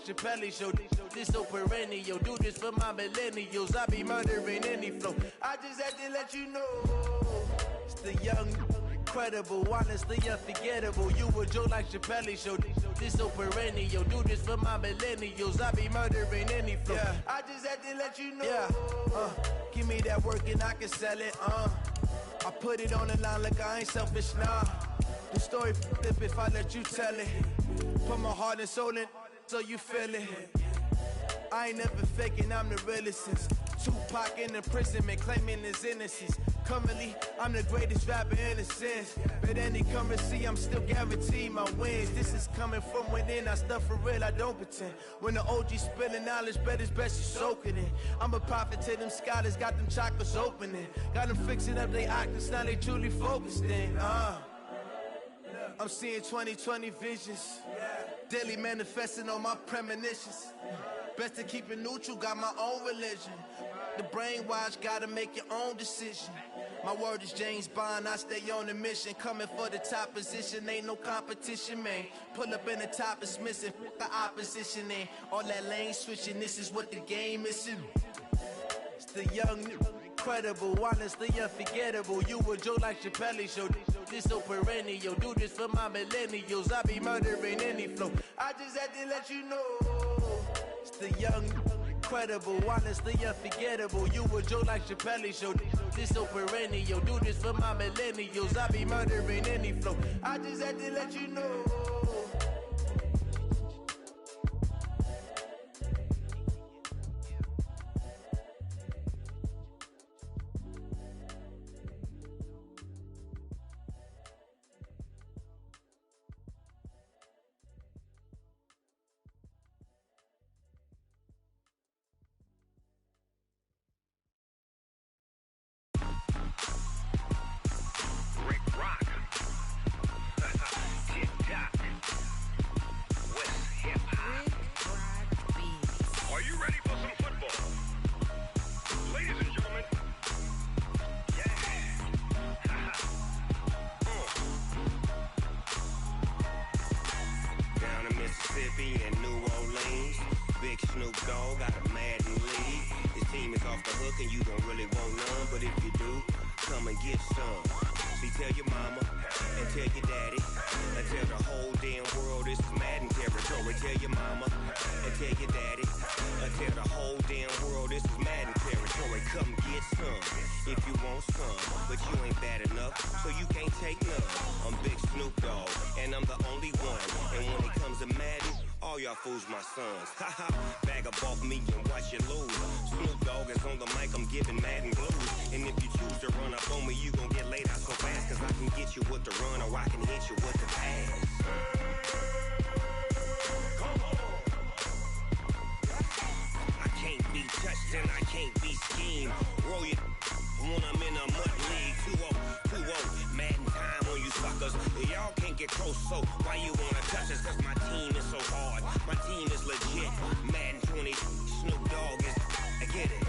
like Chappelle show. This so perennial, do this for my millennials. I be murdering any flow. I just had to let you know, it's the young, incredible, honestly unforgettable. You a joke like Chappelle show. This so perennial, do this for my millennials. I be murdering any flow. Yeah. I just had to let you know. Yeah. Give me that work and I can sell it. I put it on the line like I ain't selfish, nah. The story flip if I let you tell it. Put my heart and soul in so you feel it. I ain't never faking, I'm the realest since Tupac in imprisonment, claiming his innocence. Currently, I'm the greatest rapper in a sense. But any currency, I'm still guaranteed my wins. This is coming from within, I stuff for real, I don't pretend. When the OG spilling knowledge, bet it's best you soak it in. I'm a prophet to them scholars, got them chakras opening. Got them fixing up they octaves, now they truly focused in. I'm seeing 2020 visions, daily manifesting on my premonitions. Best to keep it neutral, got my own religion. The brainwash, gotta make your own decision. My word is James Bond, I stay on a mission. Coming for the top position, ain't no competition, man. Pull up in the top, it's missing, the opposition in. All that lane switching, this is what the game is. It's the young, incredible, honestly unforgettable. You a joke like Chappelle show. This so perennial, do this for my millennials. I be murdering any flow. I just had to let you know, it's the young, incredible, honestly unforgettable. You a joke like Chappelle show. This so perennial, do this for my millennials. I be murdering any flow. I just had to let you know. Fools my sons. Haha, bag up off me and watch you lose. Snoop Dogg is on the mic, I'm giving Madden blues. And if you choose to run up on me, you gon' get laid out so fast. Cause I can get you with the run or I can hit you with the pass. I can't be touched and I can't be schemed. Roll you when I'm in a mud league. 2-0, 2-0, Madden time on you suckers. Y'all can't get close, so why you wanna touch us? Cause my team is so hard. My team is legit. Madden 20, Snoop Dogg is. I get it.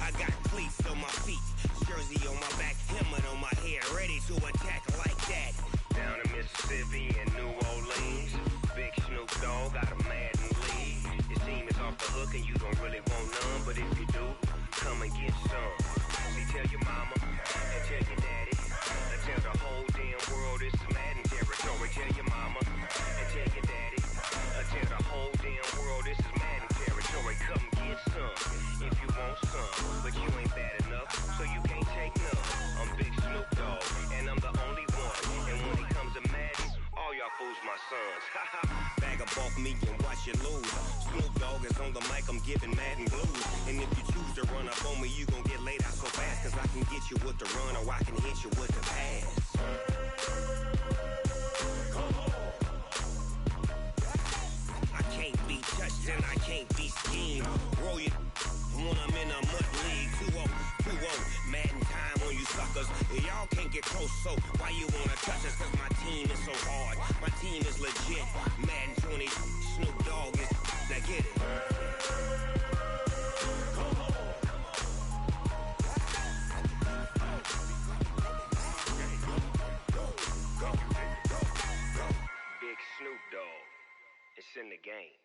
I got cleats on my feet, jersey on my back, helmet on my head, ready to attack like that. Down in Mississippi and New Orleans, big Snoop Dogg got a Madden lead. Your team is off the hook and you don't really want none, but if you do, come and get some. See, tell your mama and tell your daddy, and tell the whole damn world this is Madden territory. Tell your mama and tell your daddy, and tell the whole damn world this is Madden territory. Come get some if you want some, but you ain't bad enough, so you can't take none. I'm Big Snoop Dogg, and I'm the only one. And when it comes to Madden, all y'all fools my sons. Bag up off me and watch you lose. Snoop Dogg is on the mic, I'm giving Madden blues. And if you choose to run up on me, you gon' get laid out so fast. Cause I can get you with the run or I can hit you with the pass. I can't be touched and I can't be schemed. Roll you when I'm in a mud league. 2-0, 2-0, Madden time on you suckers. Y'all can't get close, so why you wanna touch us? Cause my team is so hard. My team is legit. Madden 20, Snoop Dogg is. Now get it. in the game.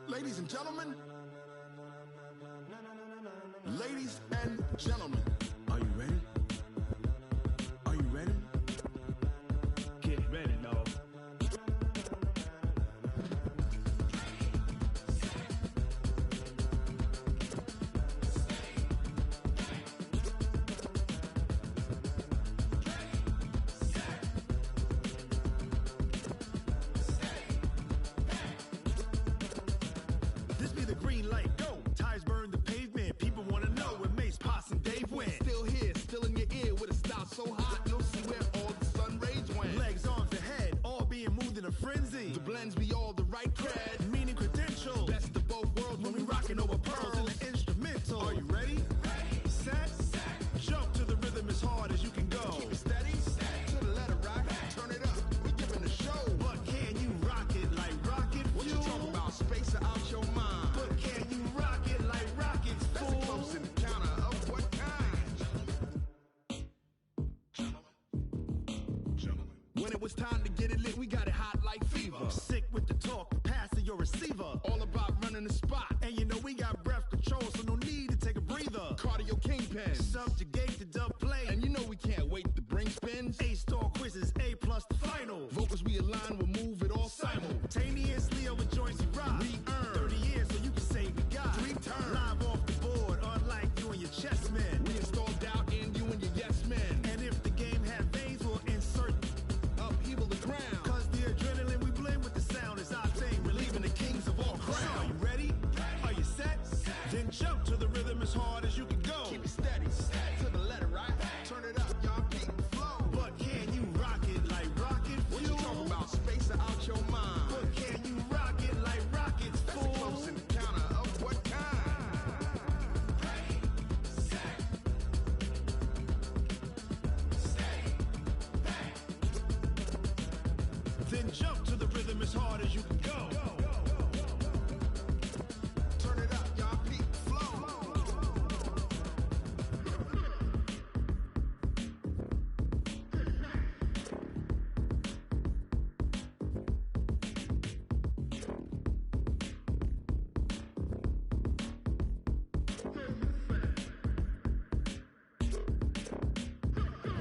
Ladies and gentlemen, ladies and gentlemen, are you ready? Are you ready? Get ready, dog. This be the green light, go. Tires burn the pavement. People wanna know where Mace, Pops, and Dave went. Still here, still in your ear with a style so hot, you'll see where all the sun rays went. Legs, arms, and head, all being moved in a frenzy. The blends be all the right cred, meaning credentials. Best of both worlds when we rockin' over pearls in the instrumental. Are you ready? Ready. Set. Jump to the rhythm as hard as you can go. Keep it steady. To the letter rock. Turn it up. We giving a show. But can you rock it like rocket fuel? What you talking about? Space out your mind. But can you rock it like rockets, fool? That's close in the counter of what kind? When it was time to get it lit, we got it hot like fever. Sick with the talk, passing your receiver. All about running the spot. And you know we got breath control, so no need to take a breather. Cardio kingpin, subjugate the dub play. And you know we can't wait to bring spins. A-star quizzes, A+ the final. Vocals we align, we'll move it all simultaneously over joints we rock. We earn 30 years, so you can say we got 3 turns. Live off the board, unlike you and your chess men. We install doubt in you and your yes men. And if the game had veins, we'll insert upheaval the ground. Cause the adrenaline we blend with the sound is our thing, relieving the kings of all crowns. So are you ready? Are you set? Then jump to the rhythm as hard as you can go. Keep it steady, to the letter right. Turn it up, y'all keep the flow. But can you rock it like rocket fuel? What you talking about? Space out your mind. But can you rock it like rockets, fool? That's close in the counter of what kind? Ready, set, steady, back. Then jump to the rhythm as hard as you can go. Turn it up, y'all peak flow.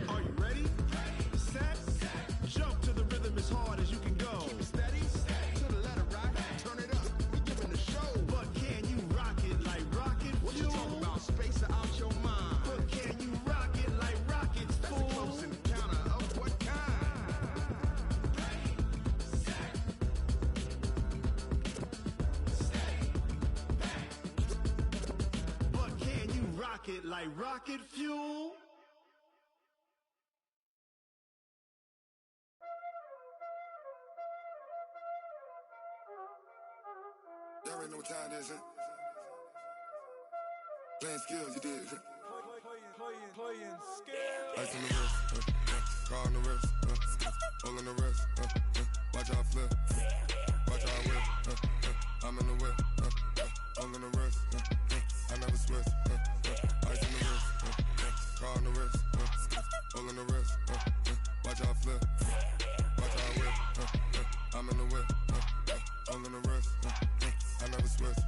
Are you ready? Set. Jump to the rhythm as hard as you can go. Keep it steady. To the letter right. Turn it up. We giving the show. But can you rock it like rocket fuel? What you talking about? Space out your mind. But can you rock it like rockets, fool? That's close in the counter of what kind? Ready, set, steady, back. But can you rock it like rocket fuel? Y'all already know what time it is, huh? Playing skills, you did. Playing skills. Ice on the wrist, car on the wrist, hole in the wrist, watch how I flip, watch how I whip, I'm in the whip, hole in the wrist, I never switch, ice on the wrist, car on the wrist, hole in the wrist, watch how I flip, watch how I whip, I'm in the whip, hole in the wrist, I never switch,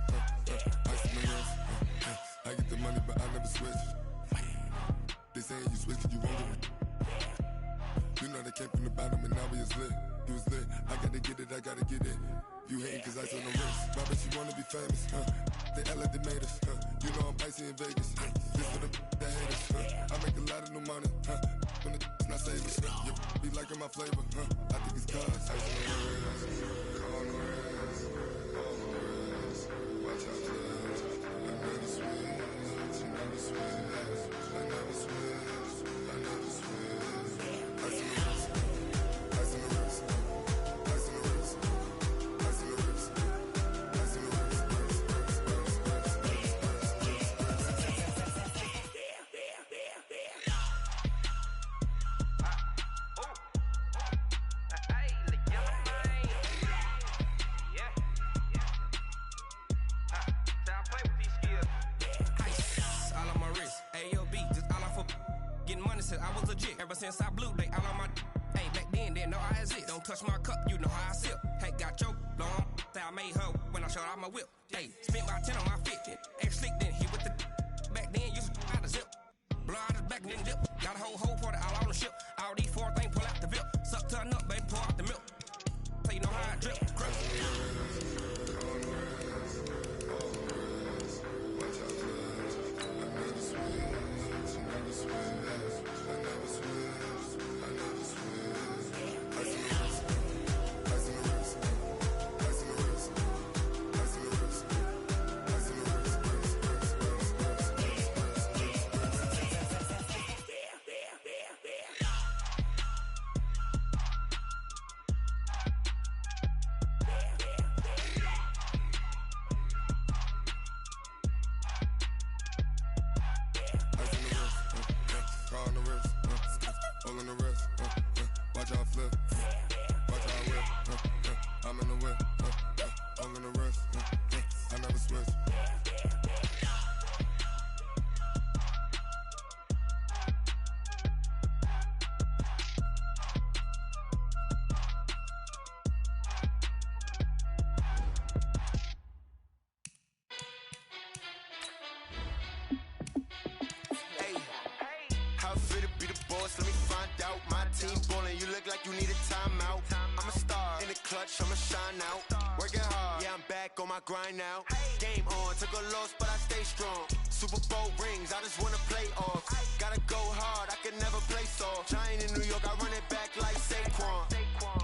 ice on the wrist, I get the money but I never switch. They saying you switch cause you won't get it. You know they came from the bottom and now we is lit. You was lit, I gotta get it, I gotta get it. You hating cause ice on the wrist. Robert, you wanna be famous, They act like they made us, You know I'm icy in Vegas, This for the that hate us, I make a lot of new money, When it's not savings, You be liking my flavor, I think it's cause ice on the wrist, car on the wrist, all on the wrist. Watch out, cuz I never switch, I never switch. I never switch, I never switch. Ice on the wrist, ice on the wrist, ice on the wrist, ice on the wrist, ice on the wrist, All on my wrist. since I was a jit. Ever since I blew, they all on my hey, back then, didn't know I exist. Don't touch my cup, you know how I sip. Hey, got your long, I made her when I showed out my whip. Hey, spent about 10 on my fit. Slick then hit with the back then, used to out the zip. Blow out his back, then dip. Got a whole party all on the ship. All these four things pull out the VIP. Suck to a nut, baby, pour out the milk. So you know how I drip. Let me find out. My team ballin', you look like you need a timeout. I'm a star in the clutch, I'ma shine out. Working hard, yeah, I'm back on my grind now. Game on, took a loss, but I stay strong. Super Bowl rings, I just wanna play off. Gotta go hard, I can never play soft. Giant in New York, I run it back like Saquon.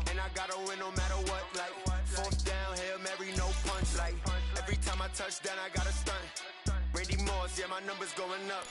And I gotta win no matter what, like fourth down, Hail Mary, no punch. Like every time I touch down, I gotta stunt. Randy Moss, yeah, my numbers going up.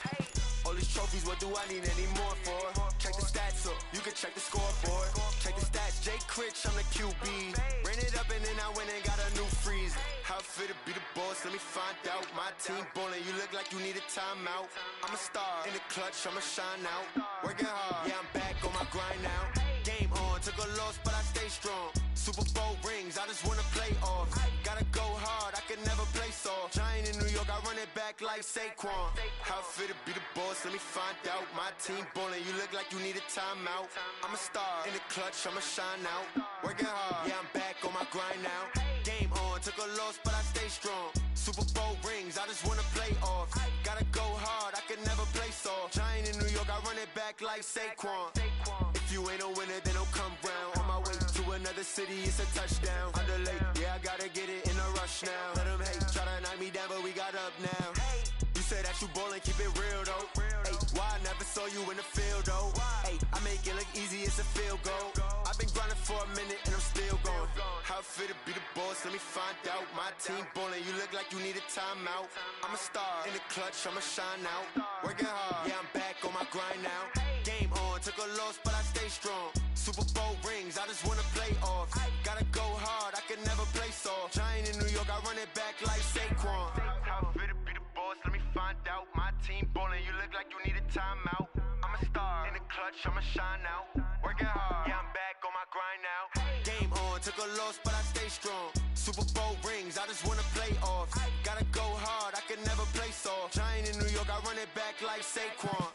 All these trophies, what do I need any more for? Check the stats up, you can check the scoreboard. Check the stats, Jay Critch, I'm the QB. Ran it up and then I went and got a new freeze. How fit to be the boss, let me find out. My team ballin', you look like you need a timeout. I'm a star in the clutch, I'ma shine out. Working hard, yeah, I'm back on my grind now. Game on, took a loss, but I stay strong. Super Bowl rings, I just wanna play off. Gotta go hard, I can never play soft. Giant in New York, I run it back like Saquon. How fit to be the boss, let me find out. My team ballin', you look like you need a timeout. I'm a star in the clutch, I'ma shine out. Working hard, yeah, I'm back on my grind now. Game on, took a loss, but I stay strong. Super Bowl rings, I just wanna play off. Gotta go hard, I can never play soft. Giant in New York, I run it back like Saquon. If you ain't a winner, then don't come round. On my way to another city, it's a touchdown. Underlay, yeah, I gotta get it in a rush now. Let them hate, try to knock me down, but we got up now. You say that you ballin', keep it real though. Hey, why I never saw you in the field though? Hey, I make it look easy, it's a field goal. I've been grinding for a minute and I'm still going. How fit to be the boss, let me find out. My team ballin', you look like you need a timeout. I'm a star in the clutch, I'ma shine out. Working hard, yeah, I'm back on my grind now. Game on, took a loss, but I stay strong. Super Bowl rings, I just wanna play off. Gotta go hard, I can never play soft. Giant in New York, I run it back like Saquon. How fit to be the boss, let me find out. My team ballin', you look like you need a timeout. I'm a star in the clutch, I'ma shine out. Working hard, yeah, I'm back on my grind now. Game on, took a loss, but I stay strong. Super Bowl rings, I just wanna play off. Gotta go hard, I can never play soft. Giant in New York, I run it back like Saquon.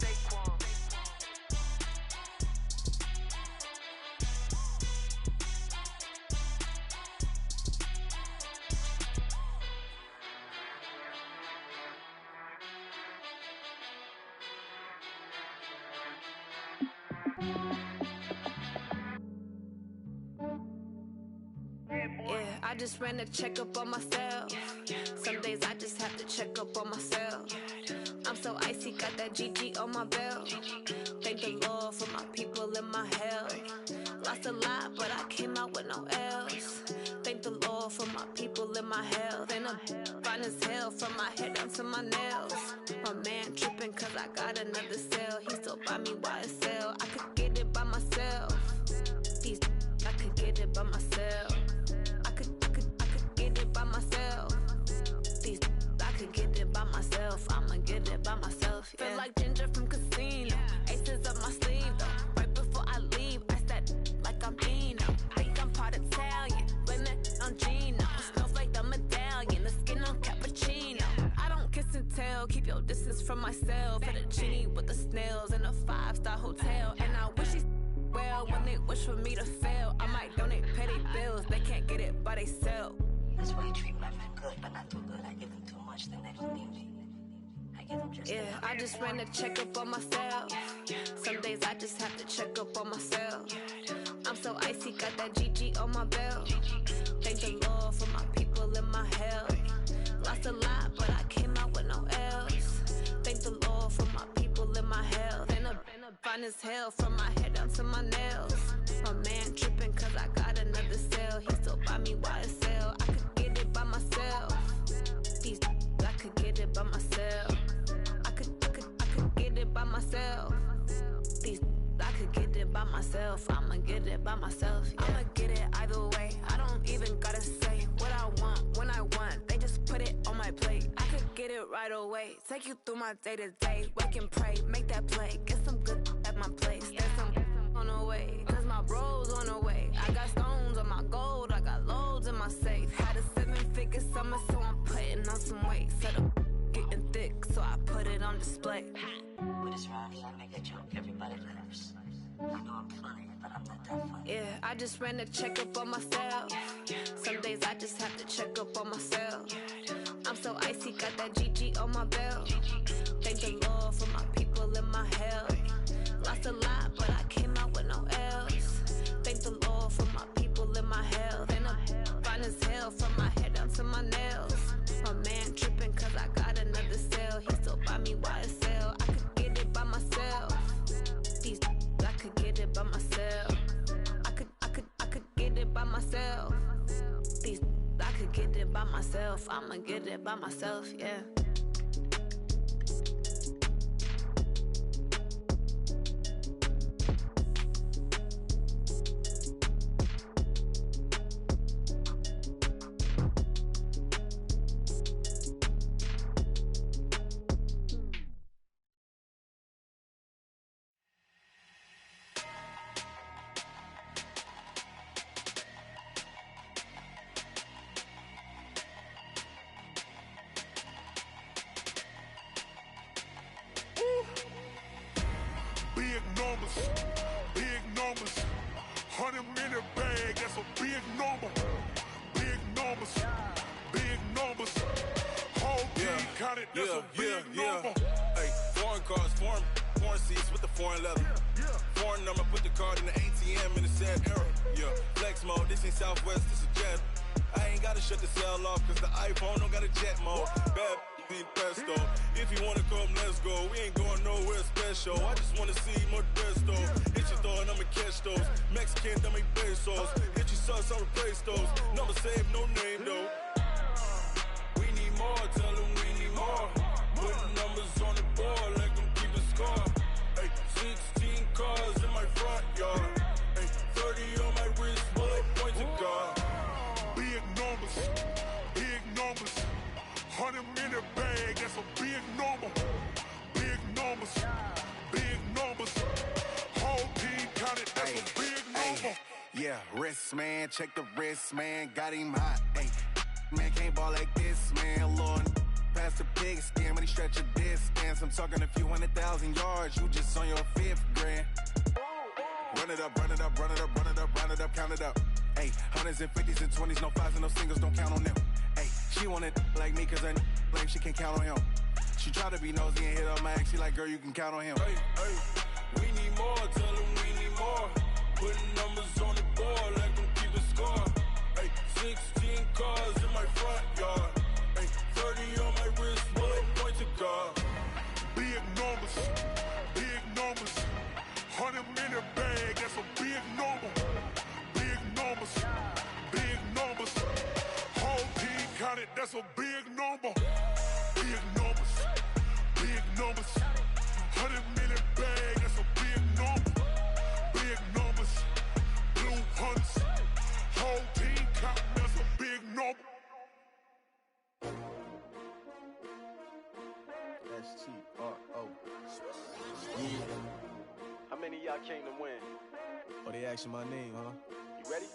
Yeah, I just ran a checkup on myself. Some days I just have to check up on myself. I'm so icy, got that GG on my belt. Thank the Lord for my people and my health. Lost a lot, but I came out with no L's. Thank the Lord for my people and my health. And I'm fine as hell from my head down to my nails. My man tripping cause I got another cell. He still buy me YSL. I could get it by myself. These I could get it by myself. I could get it by myself. These I could get it by myself. I'ma get it by myself. Yeah. Feel like Ginger from Casino. Aces up my sleeve though. Right before I leave, I said like I'm Dino. Think I'm part Italian, blame it on Gino. Smells like the medallion, the skin on cappuccino. I don't kiss and tell. tell. Keep your distance from myself. For the genie with the snails in a 5-star hotel. And I wish he's well when they wish for me to fail. I might donate petty bills. They can't get it by themselves. That's why you treat my friend good, but not too good. I give them too much, then they don't need me. I give them just I just ran a checkup on myself. Some days I just have to check up on myself. I'm so icy, got that GG on my belt. Thank the Lord for my people in my health. Lost a lot, but I came out with no else. Thank the Lord for my people in my health. And a fine as hell from my head down to my nails. My man tripping cause I got another cell. He still buy me YSL. I could get it by myself. These I could get it by myself. I could get it by myself. These I could get it by myself. I'ma get it by myself. Yeah. I'ma get it either way. I don't even gotta say what I want when I want. They just put it on my plate. I could get it right away. Take you through my day to day. Wake and pray, make that play. Get some good at my place. There's some on the way, cause my bro's on the way. I got stones on my gold. I got loads in my safe. Had a 7-figure summer, so I'm putting on some weight. Set up getting thick, so I put it on display. With this round here, I make a joke. Everybody laughs. I know I'm funny, but I'm not that funny. Yeah, I just ran a checkup on myself. Some days I just have to check up on myself. I'm so icy, got that GG on my belt. Thank the Lord for my people in my health. Lost a lot, but I came out with no else. Thank the Lord for my people in my health. And I'm fine as hell from my head down to my nails. My man tripping cause I got another cell. He still buy me YSL. I could get it by myself. These I could get it by myself. I could get it by myself. These I could get it by myself. I'ma get it by myself, yeah. Big numbers, 100-minute bag, that's a big number. Big numbers, whole team counted, that's a big number. Hey, foreign cars, foreign seats with the foreign leather. Foreign number, put the card in the ATM in the sad era. Yeah, flex mode, this ain't Southwest, this a jet. I ain't gotta shut the cell off, cause the iPhone don't got a jet mode. Bad in pesto. If you wanna come, let's go. We ain't going nowhere special. I just wanna see more pesto. Hit your thought, I'ma catch those. Mexican, dummy pesos. Hit your sus, I'll replace those. Number saved, no name though. We need more, tell them we need more. Putting numbers on the board like I'm keeping score. Hey, 16 cars in my front yard. Hey, 30 on my wrist, bullet point to God. Big numbers, 100-minute bag, that's a big number. Big numbers, whole team counted, that's a big number. Yeah, wrist man, check the wrist man, got him hot. Ay, man can't ball like this, man. Lord, past the pig skin, but he stretch a distance. I'm talking a few 100,000 yards, you just on your 5th grand. Run it up, count it up. Ay, hundreds and 50s and 20s, no 5s and no singles, don't count on them. Ay, she want it like me, cause her blame, she can't count on him. She try to be nosy and hit up my ex, she like, girl, you can count on him. Hey, we need more, tell them we need more. Putting numbers on the board like I'm keeping score. Hey, 16 cars in my front yard. Hey, 30 on my wrist, bullet point to God. Big numbers, 100-minute bag, that's a big number. Big numbers, whole team counted, that's a big number. Big numbers, 100-minute bag, that's a big number. Big numbers, blue hunts, whole team counting, that's a big number. STRO. Yeah. How many of y'all came to win? Oh, they asking my name, huh? You ready?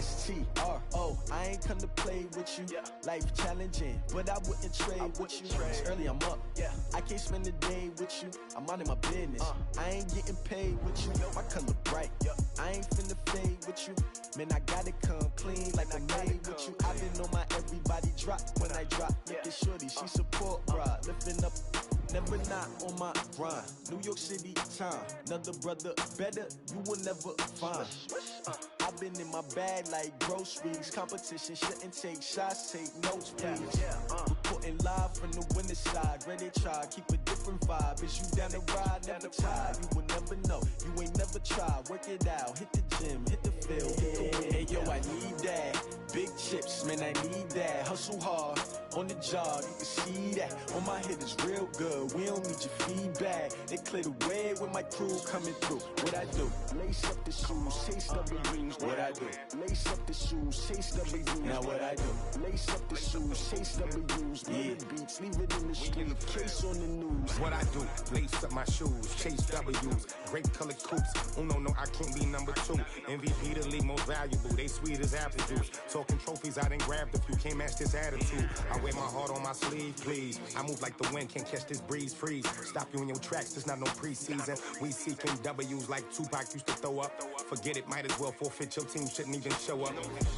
STRO, I ain't come to play with you. Life challenging, but I wouldn't trade with you. It's early, I'm up. I can't spend the day with you. I'm out in my business. I ain't getting paid with you. My color bright. I ain't finna fade with you. Man, I gotta come clean like I made with you. I've been on my everybody drop when I drop. Look at shorty, she support, bruh. Lifting up, never not on my grind. New York City time, another brother better, you will never find. I've been in my bag like groceries. Competition shouldn't take shots, take notes, please. Reporting live from the winter side. Ready to try, keep a different vibe. Is you down the ride, never tired. You will never know, you ain't never tried. Work it out, hit the gym, hit the field, hit the wind. Hey yo, I need that. Big chips, man, I need that. Hustle hard, on the job, you can see that. On my hit is real good, we don't need your feedback. They clear the way with my crew coming through. What I do? Lace up the shoes, chase W's. What I do? Lace up the shoes, chase W's. Now what I do? Lace up the shoes, chase W's. Yeah. Beats, leave it in the street, case on the news. What I do? Lace up my shoes, chase W's. Great colored coops. Oh no, I can't be number 2. MVP the league most valuable. They sweet as apple juice. Talking trophies, I done grabbed a few. Can't match this attitude. I wear my heart on my sleeve, please. I move like the wind, can't catch this breeze, freeze. Stop you in your tracks, there's not no preseason. We seeking W's like Tupac used to throw up. Forget it, might as well forfeit, your team shouldn't even show up.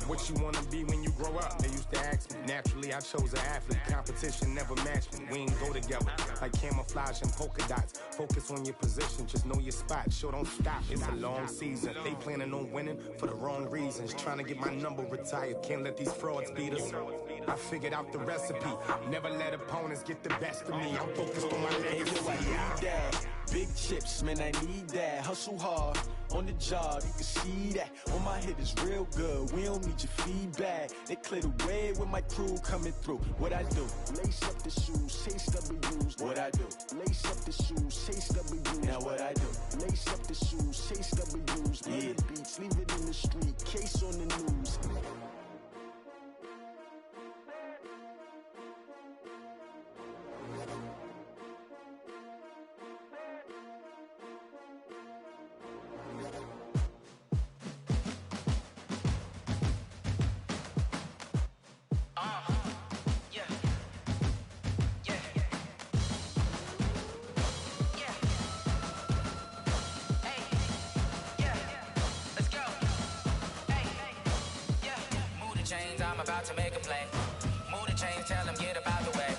What you wanna be when you grow up? They used to ask me. Naturally, I chose an athlete. Competition never matched me. We ain't go together. Like camouflage and polka dots. Focus on your position, just know your spot. Sure, don't stop, it's a long season. They planning on winning for the wrong reasons. Trying to get my number retired, can't let these frauds beat us. I figured out the recipe. Never let opponents get the best of me. I'm focused on my legacy. I need that. Big chips, man, I need that. Hustle hard, on the job, you can see that. On my hit is real good, we don't need your feedback. They clear the way with my crew coming through. What I do? Lace up the shoes, chase W's. What I do? Lace up the shoes, chase W's. Now what I do? Lace up the shoes, chase W's. Yeah. Beats, leave it in the street, case on the news. I'm about to make a play. Move the chains, tell them get up out the way.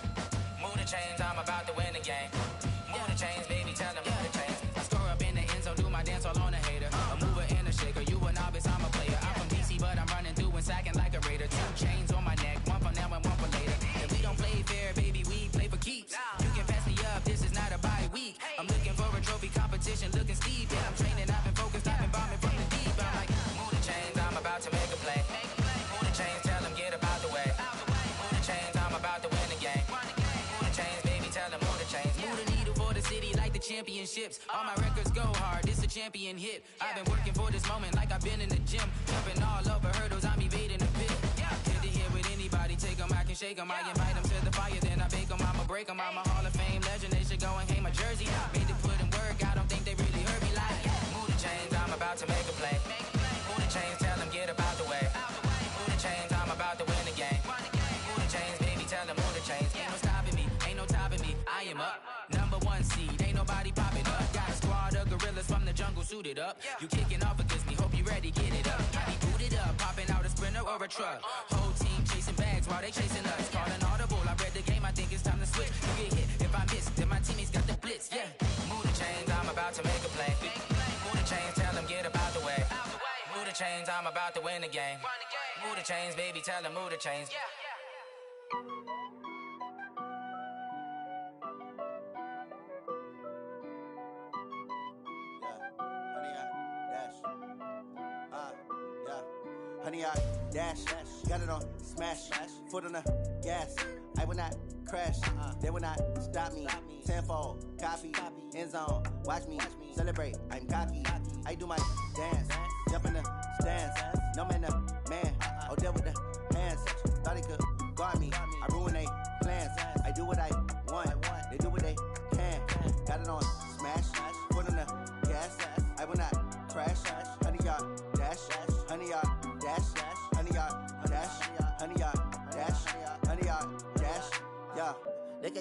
Move the chains, I'm about to win the game. Move the chains, baby, tell them move the chains. I score up in the end zone, do my dance all on a hater. A mover and a shaker, you a novice, I'm a player. I'm from DC, but I'm running through and sacking like a raider. 2 chains on my neck, one for now and one for later. If we don't play fair, baby, we play for keeps. You can pass me up, this is not a bye week. I'm looking for a trophy competition, looking steep. Yeah, I'm training, I've been focused, I've been bombing from the deep. I'm like, move the chains, I'm about to make a play. Move the chains, tell them get up out the way. Move the chains, I'm about to win the game. Move the chains, baby, tell them move the chains. Move the needle for the city like the championships. All my records go hard, this a champion hit. I've been working for this moment like I've been in the gym. Jumping all over hurdles, I'm evading the pit. Hit to hit with anybody, take them, I can shake them. I invite them to the fire, then I bake them, I'ma break them. I'm a Hall of Fame legend, they should go and hang my jersey. Made to put in work, I don't think they really heard me like. Move the chains, I'm about to make a play. Move the chains, tell them get up out the way. Move the chains, I'm about to win the game. Move the chains, baby, tell them move the chains. Ain't no stopping me, ain't no topping me, I am up. #1 seed, ain't nobody popping up. Got a squad of gorillas from the jungle suited up. You kicking off against me, hope you ready, get it up. I be booted up, popping out a Sprinter or a truck. Whole team chasing bags while they chasing us. Calling audible, I read the game, I think it's time to switch. You get hit, if I miss, then my teammates got the blitz, yeah. Move the chains, I'm about to make a play. Move the chains, tell them get up out the way. Move the chains, I'm about to win the game. Move the chains, baby, tell them move the chains. Honey, I dash, got it on smash, foot on the gas. I will not crash, they will not stop me. Tenfold, copy, end zone, watch me celebrate. I'm cocky, I do my dance, jump in the stands. No man, the man, oh, deal with the hands. Thought he could guard me, I ruin they plans. I do what I want, they do what they can. Got it on smash, foot on the gas. I will not crash, honey, y'all dash, honey.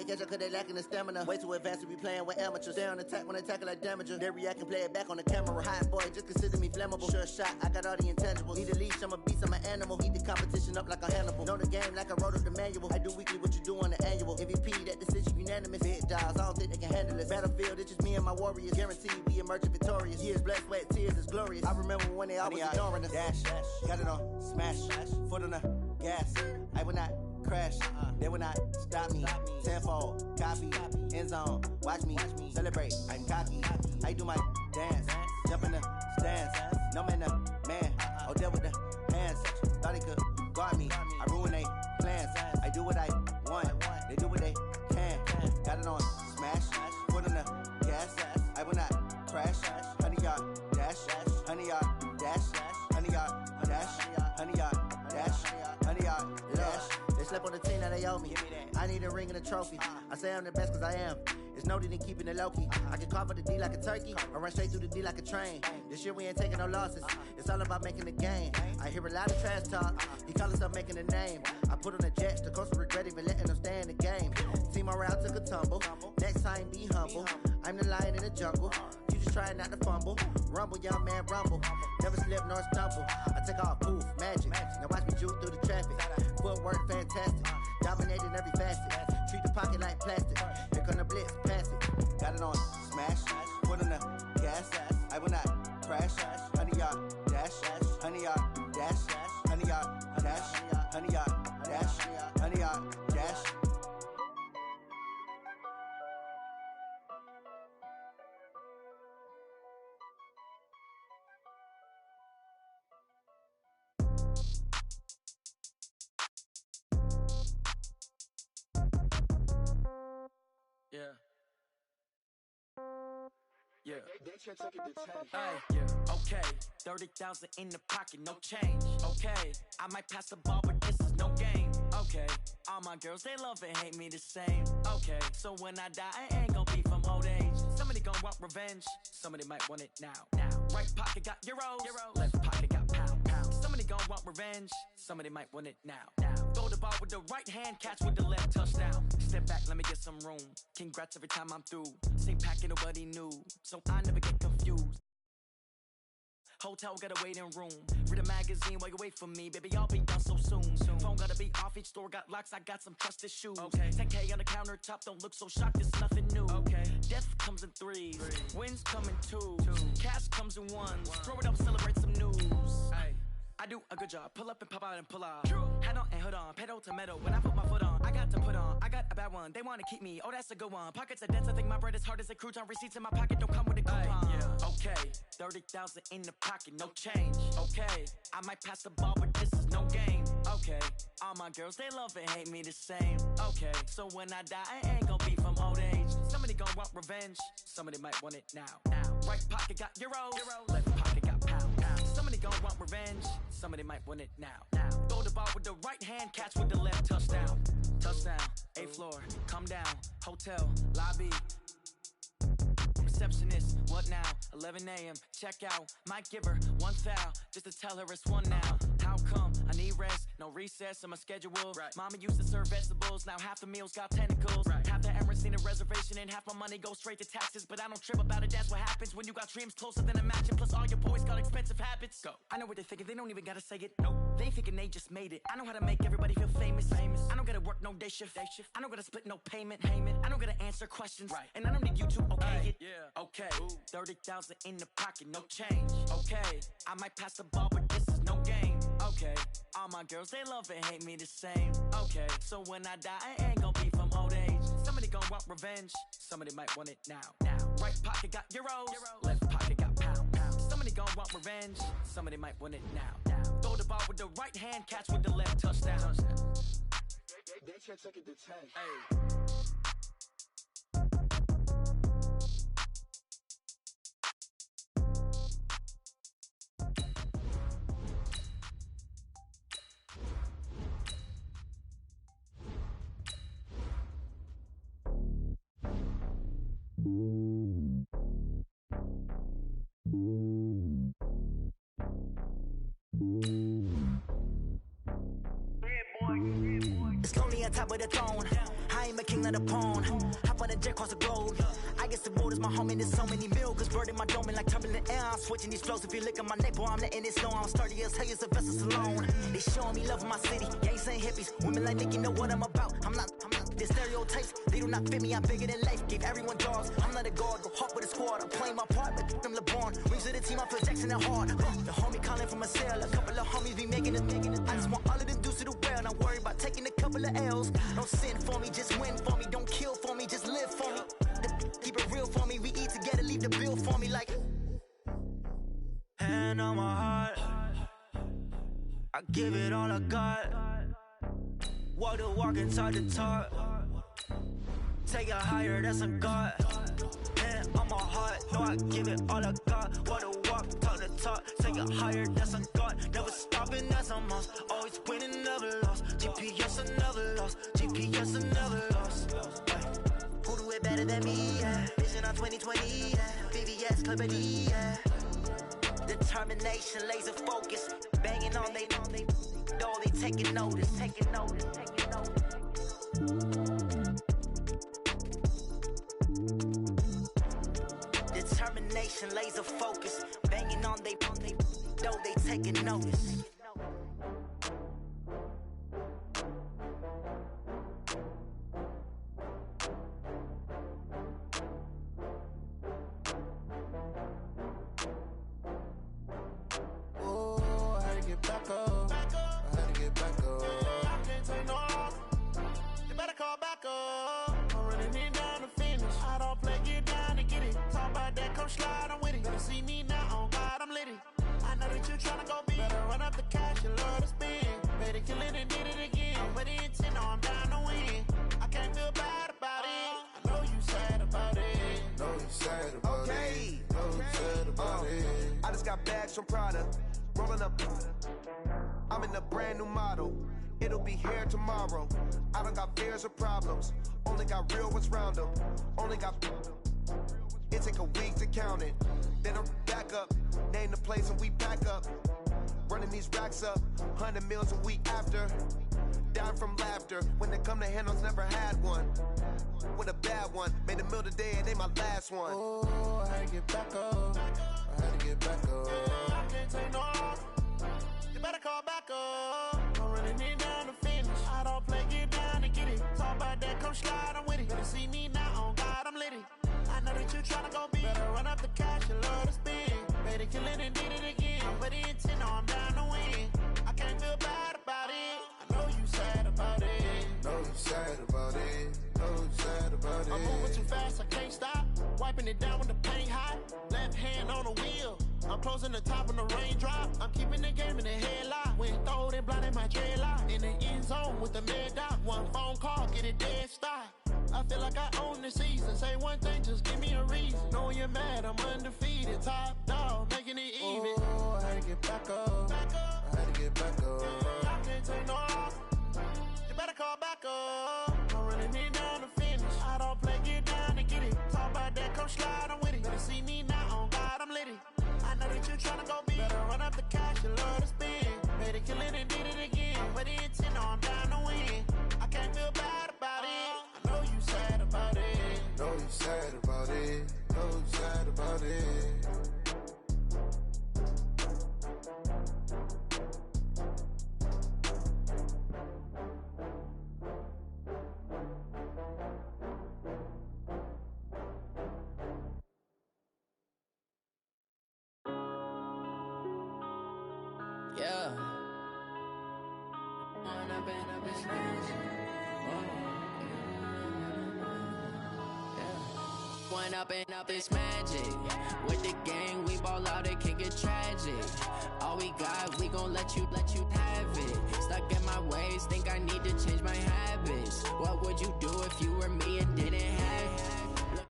can't catch up cause they lacking the stamina. Way too advanced to be playing with amateurs. Stay on attack when they tackle like damager. They react and play it back on the camera. Hot boy, just consider me flammable. Sure shot, I got all the intangibles. Need a leash, I'm a beast, I'm an animal. Heat the competition up like a Hannibal. Know the game like I wrote up the manual. I do weekly what you do on the annual. MVP, that decision unanimous. Big dials, I don't think they can handle it. Battlefield, it's just me and my warriors. Guaranteed we emerging victorious. Years, blood, sweat, tears is glorious. I remember when they always ignoring us. Dash, got it on, smash, foot on the gas. I will not crash, they will not stop me. Tenfold, copy, end zone, watch me celebrate. I'm cocky, I do my dance, jump in the stands. No man, man, oh deal with the hands. Thought he could guard me, I ruin they plans. I do what I want, they do what they can. Got it on, smash, foot on the gas. I will not crash, 100-yard dash, 100-yard dash, 100-yard dash, 100-yard dash, 100-yard dash. They slept on the team that they owe me. I need a ring and a trophy. I say I'm the best cause I am. It's noted in keeping it low-key. I can carve for the D like a turkey, or run straight through the D like a train. This year we ain't taking no losses. It's all about making the game. I hear a lot of trash talk. He call himself making a name. I put on the Jets. The coach regret even letting them stay in the game. Team morale took a tumble. Next time be humble. I'm the lion in the jungle. You just trying not to fumble. Rumble, young man, rumble. Never slip nor stumble. I take off, poof, magic. Now watch me juke through the traffic. Footwork fantastic. Dominating every facet. Treat the pocket like plastic. Here come the blitz, pass it. Got it on, smash. Foot on the gas. I will not crash. 100-yard dash. 100-yard dash. 100-yard dash. 100-yard dash. 100-yard dash. Yeah. Yeah. Hey, yeah. Okay. 30,000 in the pocket, no change. Okay. I might pass the ball, but this is no game. Okay. All my girls, they love and hate me the same. Okay. So when I die, I ain't gon' be from old age. Somebody gon' want revenge. Somebody might want it now. Right pocket got euros. Left pocket got pound. Somebody gon' want revenge. Somebody might want it now. Throw the ball with the right hand, catch with the left, touchdown. Step back, let me get some room. Congrats every time I'm through. Same packet, nobody knew, so I never get confused. Hotel got a waiting room. Read a magazine while you wait for me. Baby, I'll be done so soon. Phone gotta be off, each store got locks. I got some trusted shoes. Okay. 10K on the countertop, don't look so shocked, it's nothing new. Okay. Death comes in threes. Wins come in twos. Cash comes in ones. Throw it up, celebrate some news. Ay. I do a good job. Pull up and pop out and pull out. Head on and hood on. Pedal to metal. When I put my foot on, I got to put on. I got a bad one. They want to keep me. Oh, that's a good one. Pockets are dense. I think my bread is hard as a crouton. Receipts in my pocket don't come with a coupon. Yeah. Okay. 30,000 in the pocket. No change. Okay. I might pass the ball, but this is no game. Okay. All my girls, they love and hate me the same. Okay. So when I die, I ain't gonna be from old age. Somebody gonna want revenge. Somebody might want it now. Right pocket got euros. Left pocket got pound. Somebody gon' want revenge. Somebody might want it now. Throw the ball with the right hand, catch with the left, touchdown. Touchdown, 8th floor, come down. Hotel, lobby. Receptionist, what now? 11 a.m., check out. Might give her one foul, just to tell her it's one now. How come? I need rest, no recess in my schedule. Mama used to serve vegetables, now half the meals got tentacles. Half the Emirates need a reservation and half my money goes straight to taxes. But I don't trip about it, that's what happens when you got dreams closer than a mansion. Plus all your boys got expensive habits. Go. I know what they're thinking, they don't even gotta say it. Nope. They thinking they just made it. I know how to make everybody feel famous. I don't gotta work no day shift. I don't gotta split no payment. I don't gotta answer questions. And I don't need you to okay it. Okay. 30,000 in the pocket, no change. Okay. I might pass the ball, but this is no game. Okay. All my girls, they love and hate me the same. Okay. So when I die, I ain't gonna be from old age. Somebody gon' want revenge. Somebody might want it now. Right pocket got euros. Left pocket got pound. Somebody gon' want revenge. Somebody might want it now. Throw the ball with the right hand, catch with the left, touchdown. They can't take it to 10. Hey. It's lonely on top of the throne. I am a king, not a pawn. Hop on a jet across the globe. I guess the road is my home and there's so many mills. Bird in my dome and like turbulent air. I'm switching these flows. If you look at my neck, boy, I'm letting it slow. I'm sturdy as hell as a vessel alone. They showing me love in my city. Gangs saying hippies. Women like Nick, you know what I'm about. I'm not. The stereotypes, they do not fit me. I'm bigger than life. Gave everyone jobs. I'm not a guard. Go hard with a squad. I'm playing my part, but I'm LeBron. Rings of the team, I feel Jackson and hard. The homie calling from a cell. A couple of homies be making it. I just want all of them dudes to do well. Not worry about taking a couple of L's. Don't sin for me, just win for me. Don't kill for me, just live for me. Keep it real for me. We eat together, leave the bill for me like. Hand on my heart, I give it all I got. Walk the walk and talk the talk. Take it higher, that's a God. Hand on my heart, no, I give it all I got. Walk the walk, talk the talk. Take it higher, that's a God. Never stopping, that's a must. Always winning, never lost. GPS, I never lost. GPS, I never lost. Who do it better than me? Yeah. Vision on 2020, yeah. VVS, Clarity, yeah. Determination, laser focus. Banging on they door, they taking notice, taking notice, taking notice. Determination, laser focus. Banging on they door, they taking notice. Back up. I had to get back up. I can't take no loss. You better call back up. I'm running it down to finish. I don't play, get down to get it. Talk about that, come slide, I'm with it. Better see me now, on God, I'm litty. I know that you tryna go big. Better run up the cash, you love to spend. Better kill it and did it again. I'm with it, 10, no, I'm down to win. I can't feel bad about it. I know you sad about it. Know you sad about it. Know you sad about it. I just got bags from Prada. Rolling up, I'm in a brand new model. It'll be here tomorrow. I don't got fears or problems. Only got real ones round them. Only got. It take a week to count it. Then I'm back up. Name the place and we pack up. Running these racks up. 100 meals a week after. Down from laughter. When they come to handles, never had one. With a bad one. Made a meal today and they my last one. Oh, I had to get back up. I had to get back up. I can't take no loss. You better call back up. I'm running it down to finish. I don't play, get down to get it. Talk about that, come slide, I'm with it. Better see me now, on God, I'm litty. I know that you tryna go big. Better run up the cash, you love to spend. Better kill it and did it again. I'm with it, 10, no, I'm down to win. I can't feel bad about it. I know you sad about it. Know you sad about it. Know you sad about it. I'm moving too fast, I can't stop. Wiping it down when the paint hot. Left hand on the wheel. I'm closing the top when the raindrop. I'm keeping the game in the headlock. When throw they blind in my dreadlock. In the end zone with the mad dot. One phone call, get it dead stop. I feel like I own the season. Say one thing, just give me a reason. Knowing you're mad, I'm undefeated. Top dog, making it even. Oh, I had to get back up. I had to get back up. I can't take no loss. You better call back up. I'm running it down to finish. I don't play, get down to get it. Talk about that, come slide, I'm with it. Better see me now, on God, I'm litty. I know that you tryna go big. Better run up the cash, you love to spend. Better kill it and did it again. But it 10, no, I'm down to win. I can't feel bad about it. I know you sad about it. Know you sad about it. Know you sad about it. Yeah. One up and up is magic. With the gang, we ball out, it can get tragic. All we got, we gon' let you have it. Stuck in my ways, think I need to change my habits. What would you do if you were me and didn't have it?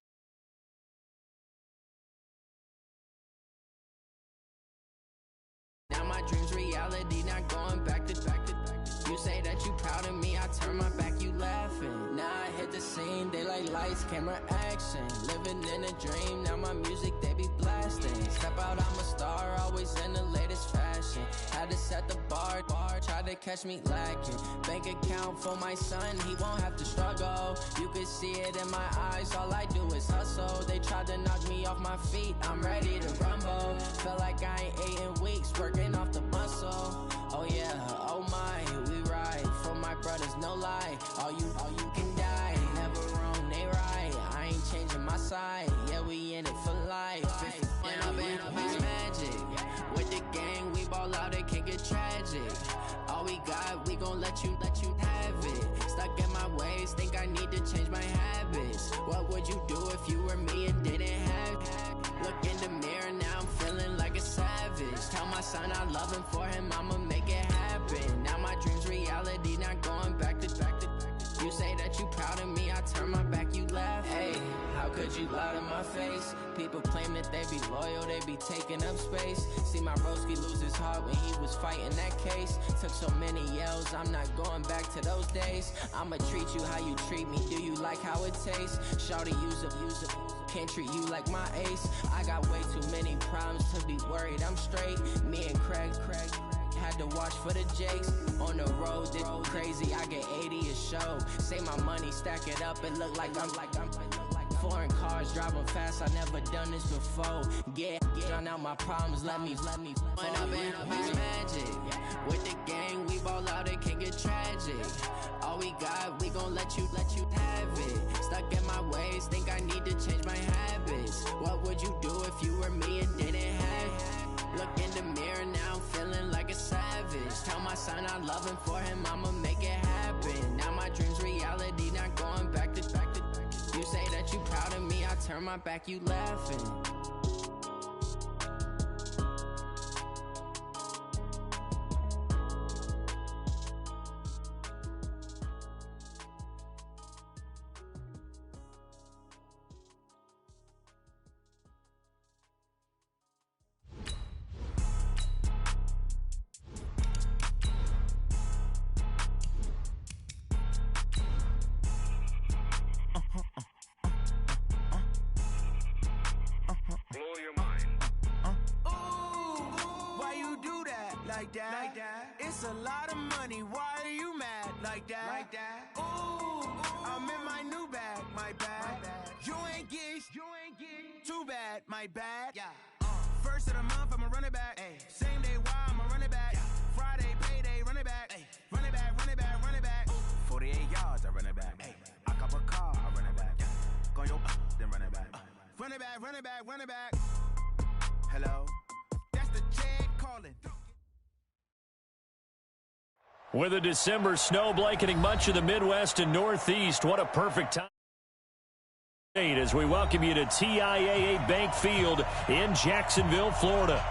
Now my dreams reality, not going back to. You say that you proud of me, I turn my back, you laughing. Now I hit at the scene, they like lights, camera, action. Living in a dream, now my music they be blasting. Step out, I'm a star, always in the latest fashion. Had to set the bar, try to catch me lacking. Bank account for my son, he won't have to struggle. You can see it in my eyes, all I do is hustle. They tried to knock me off my feet, I'm ready to rumble. Felt like I ain't ate in weeks, working off the muscle. Oh yeah, oh my, we ride for my brothers, no lie. All you can die, never wrong, they right. I ain't changing my side, yeah, we in it for life. When I'm in magic, with the gang, we ball out, it can get tragic. All we got, we gon' let you have it. Stuck in my ways, think I need to change my habits. What would you do if you were me and didn't have it? Look in the mirror, now I'm feeling like a savage. Tell my son I love him, for him I'ma make it happen. Now my dream's reality, not going back to. You say that you proud of me, I turn my back, you laugh. Hey, how could you lie to my face? People claim that they be loyal, they be taking up space. See my broski lose his heart when he was fighting that case. Took so many yells, I'm not going back to those days. I'ma treat you how you treat me, do you like how it tastes? Shawty, use up, can't treat you like my ace. I got way too many problems to be worried, I'm straight. Me and Craig had to watch for the Jakes. On the road, this crazy, I get 80 a show. Say my money, stack it up, it look like I'm foreign cars, driving fast, I never done this before. Get drown out my problems, let me when I'm in magic. With the gang, we ball out, it can get tragic. All we got, we gon' let you have it. Stuck in my ways, think I need to change my habits. What would you do if you were me and didn't have it? Look in the mirror, now I'm feeling like a savage. Tell my son I love him, for him I'ma make it happen. Now my dream's reality, not going back to. You say that you proud of me, I turn my back, you laughing. Like that. It's a lot of money, why are you mad? Like that. Ooh, I'm in my new bag, my bad. You ain't get too bad, my bad. Yeah. First of the month, I'ma run it back. Ay. Same day, why I'ma run it back. Yeah. Friday, payday, run it back. Ay. Run it back, run it back, run it back. 48 yards, I run it back. Ay. I cop a car, I run it back. Yeah. Go yo, then run it back. Run it back, run it back, run it back. Hello, that's the Chad calling. With a December snow blanketing much of the Midwest and Northeast, what a perfect time as we welcome you to TIAA Bank Field in Jacksonville, Florida.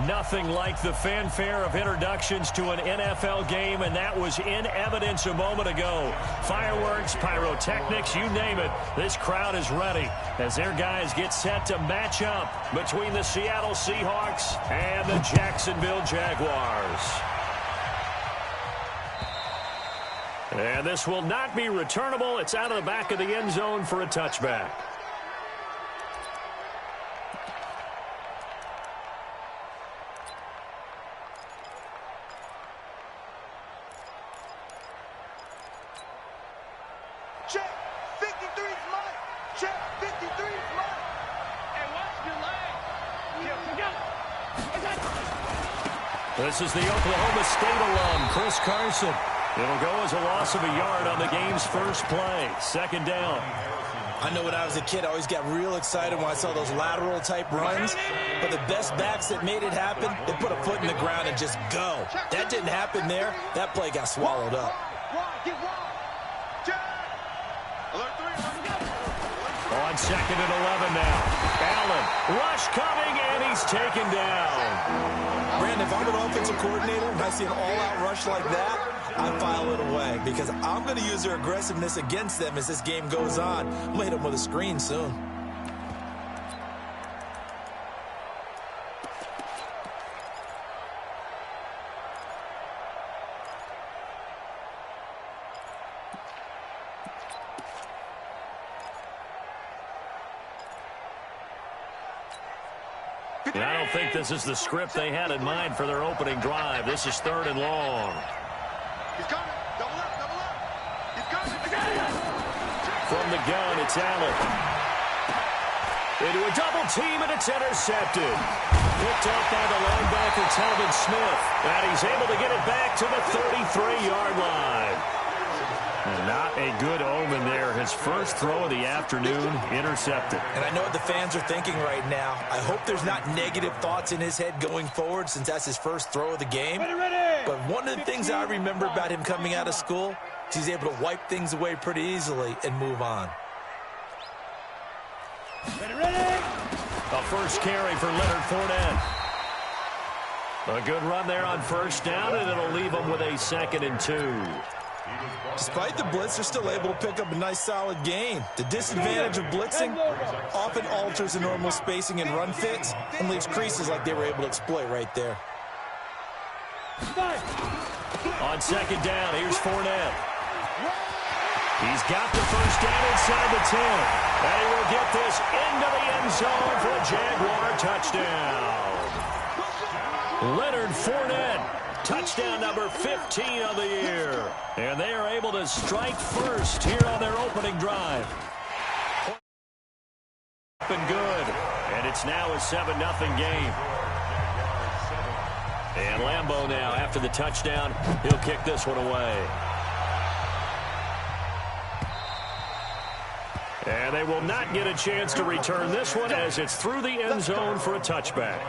Nothing like the fanfare of introductions to an NFL game, and that was in evidence a moment ago. Fireworks, pyrotechnics, you name it. This crowd is ready as their guys get set to match up between the Seattle Seahawks and the Jacksonville Jaguars. And this will not be returnable. It's out of the back of the end zone for a touchback. Check 53's mine. Check 53's mine. And watch the leg. This is the Oklahoma State alum, Chris Carson. It'll go as a loss of a yard on the game's first play. Second down. I know when I was a kid, I always got real excited when I saw those lateral type runs. But the best backs that made it happen, they put a foot in the ground and just go. That didn't happen there. That play got swallowed up. On second and 11 now. Allen, rush coming, and he's taken down. Brandon, if I'm an offensive coordinator and I see an all-out rush like that, I file it away because I'm going to use their aggressiveness against them as this game goes on. I'm going to hit them with a screen soon. And I don't think this is the script they had in mind for their opening drive. This is 3rd and long. He's coming. Double up, double up. He's coming. From the gun, it's Allen. Into a double team, and it's intercepted. Picked up by the linebacker, Telvin Smith. And he's able to get it back to the 33-yard line. Not a good omen there. His first throw of the afternoon, intercepted. And I know what the fans are thinking right now. I hope there's not negative thoughts in his head going forward since that's his first throw of the game. But one of the things I remember about him coming out of school is he's able to wipe things away pretty easily and move on. A first carry for Leonard Fournette. A good run there on first down, and it'll leave him with a 2nd and 2. Despite the blitz, they're still able to pick up a nice, solid gain. The disadvantage of blitzing often alters the normal spacing and run fits and leaves creases like they were able to exploit right there. On 2nd down, here's Fournette. He's got the first down inside the 10. And he will get this into the end zone for a Jaguar touchdown. Leonard Fournette. Touchdown number 15 of the year. And they are able to strike first here on their opening drive. Been good. And it's now a 7-0 game. And Lambeau now, after the touchdown, he'll kick this one away. And they will not get a chance to return this one as it's through the end zone for a touchback.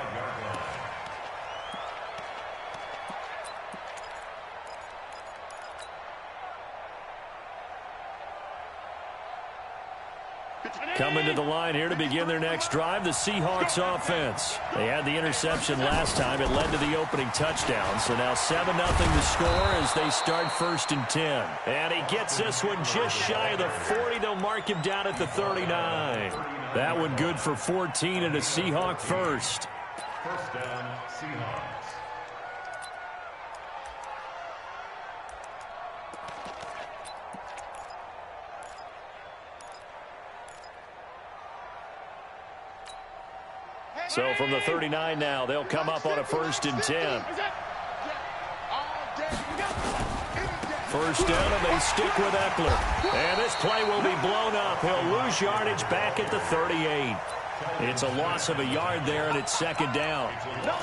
Coming to the line here to begin their next drive, the Seahawks offense. They had the interception last time. It led to the opening touchdown. So now 7-0 the score as they start 1st and 10. And he gets this one just shy of the 40. They'll mark him down at the 39. That one good for 14 and a Seahawk first. First down, Seahawks. So from the 39 now, they'll come up on a 1st and 10. First down, and they stick with Eckler. And this play will be blown up. He'll lose yardage back at the 38. It's a loss of a yard there, and it's 2nd down.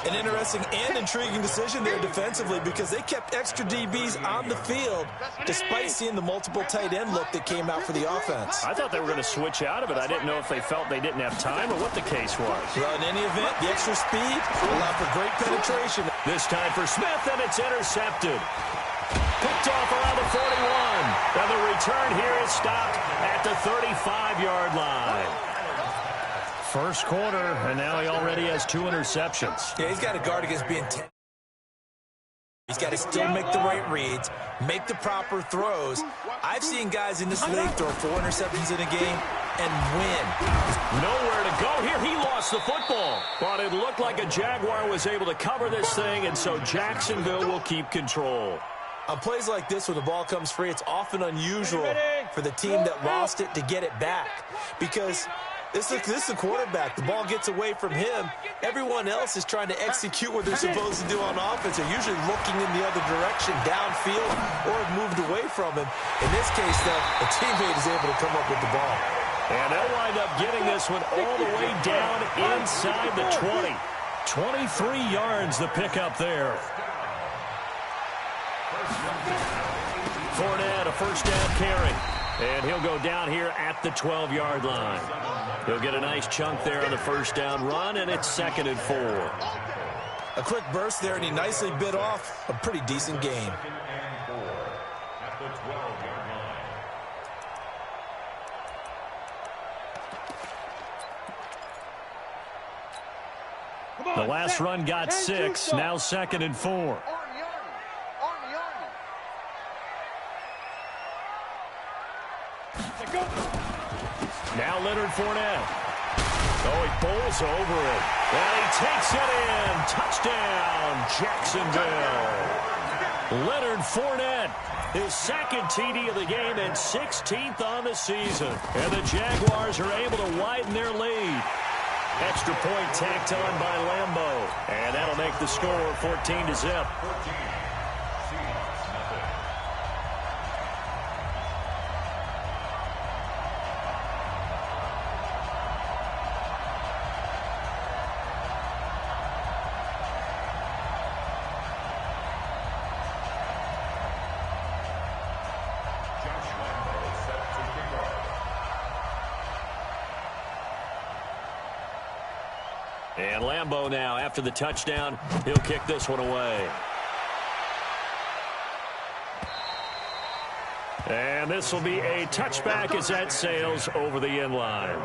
An interesting and intriguing decision there defensively because they kept extra DBs on the field despite seeing the multiple tight end look that came out for the offense. I thought they were going to switch out of it. I didn't know if they felt they didn't have time or what the case was. Well, in any event, the extra speed allowed for great penetration. This time for Smith, and it's intercepted. Picked off around the 41. And the return here is stopped at the 35-yard line. First quarter, and now he already has 2 interceptions. Yeah, he's got to guard against being 10. He's got to still make the right reads, make the proper throws. I've seen guys in this league throw 4 interceptions in a game and win. Nowhere to go here. He lost the football. But it looked like a Jaguar was able to cover this thing, and so Jacksonville will keep control. On plays like this, when the ball comes free, it's often unusual for the team that lost it to get it back because this is the quarterback. The ball gets away from him. Everyone else is trying to execute what they're supposed to do on offense. They're usually looking in the other direction, downfield, or have moved away from him. In this case, though, a teammate is able to come up with the ball. And they'll wind up getting this one all the way down inside the 20. 23 yards the pickup there. Fournette, a first down carry. And he'll go down here at the 12-yard line. He'll get a nice chunk there on the first down run, and it's 2nd and 4. A quick burst there, and he nicely bit off a pretty decent gain. The last run got 6, now 2nd and 4. Now Leonard Fournette. Oh, he bowls over it. And he takes it in. Touchdown, Jacksonville. Leonard Fournette, his 2nd TD of the game and 16th on the season. And the Jaguars are able to widen their lead. Extra point tacked on by Lambo. And that'll make the score 14-0. And Lambo now, after the touchdown, he'll kick this one away. And this will be a touchback as that sails over the end line.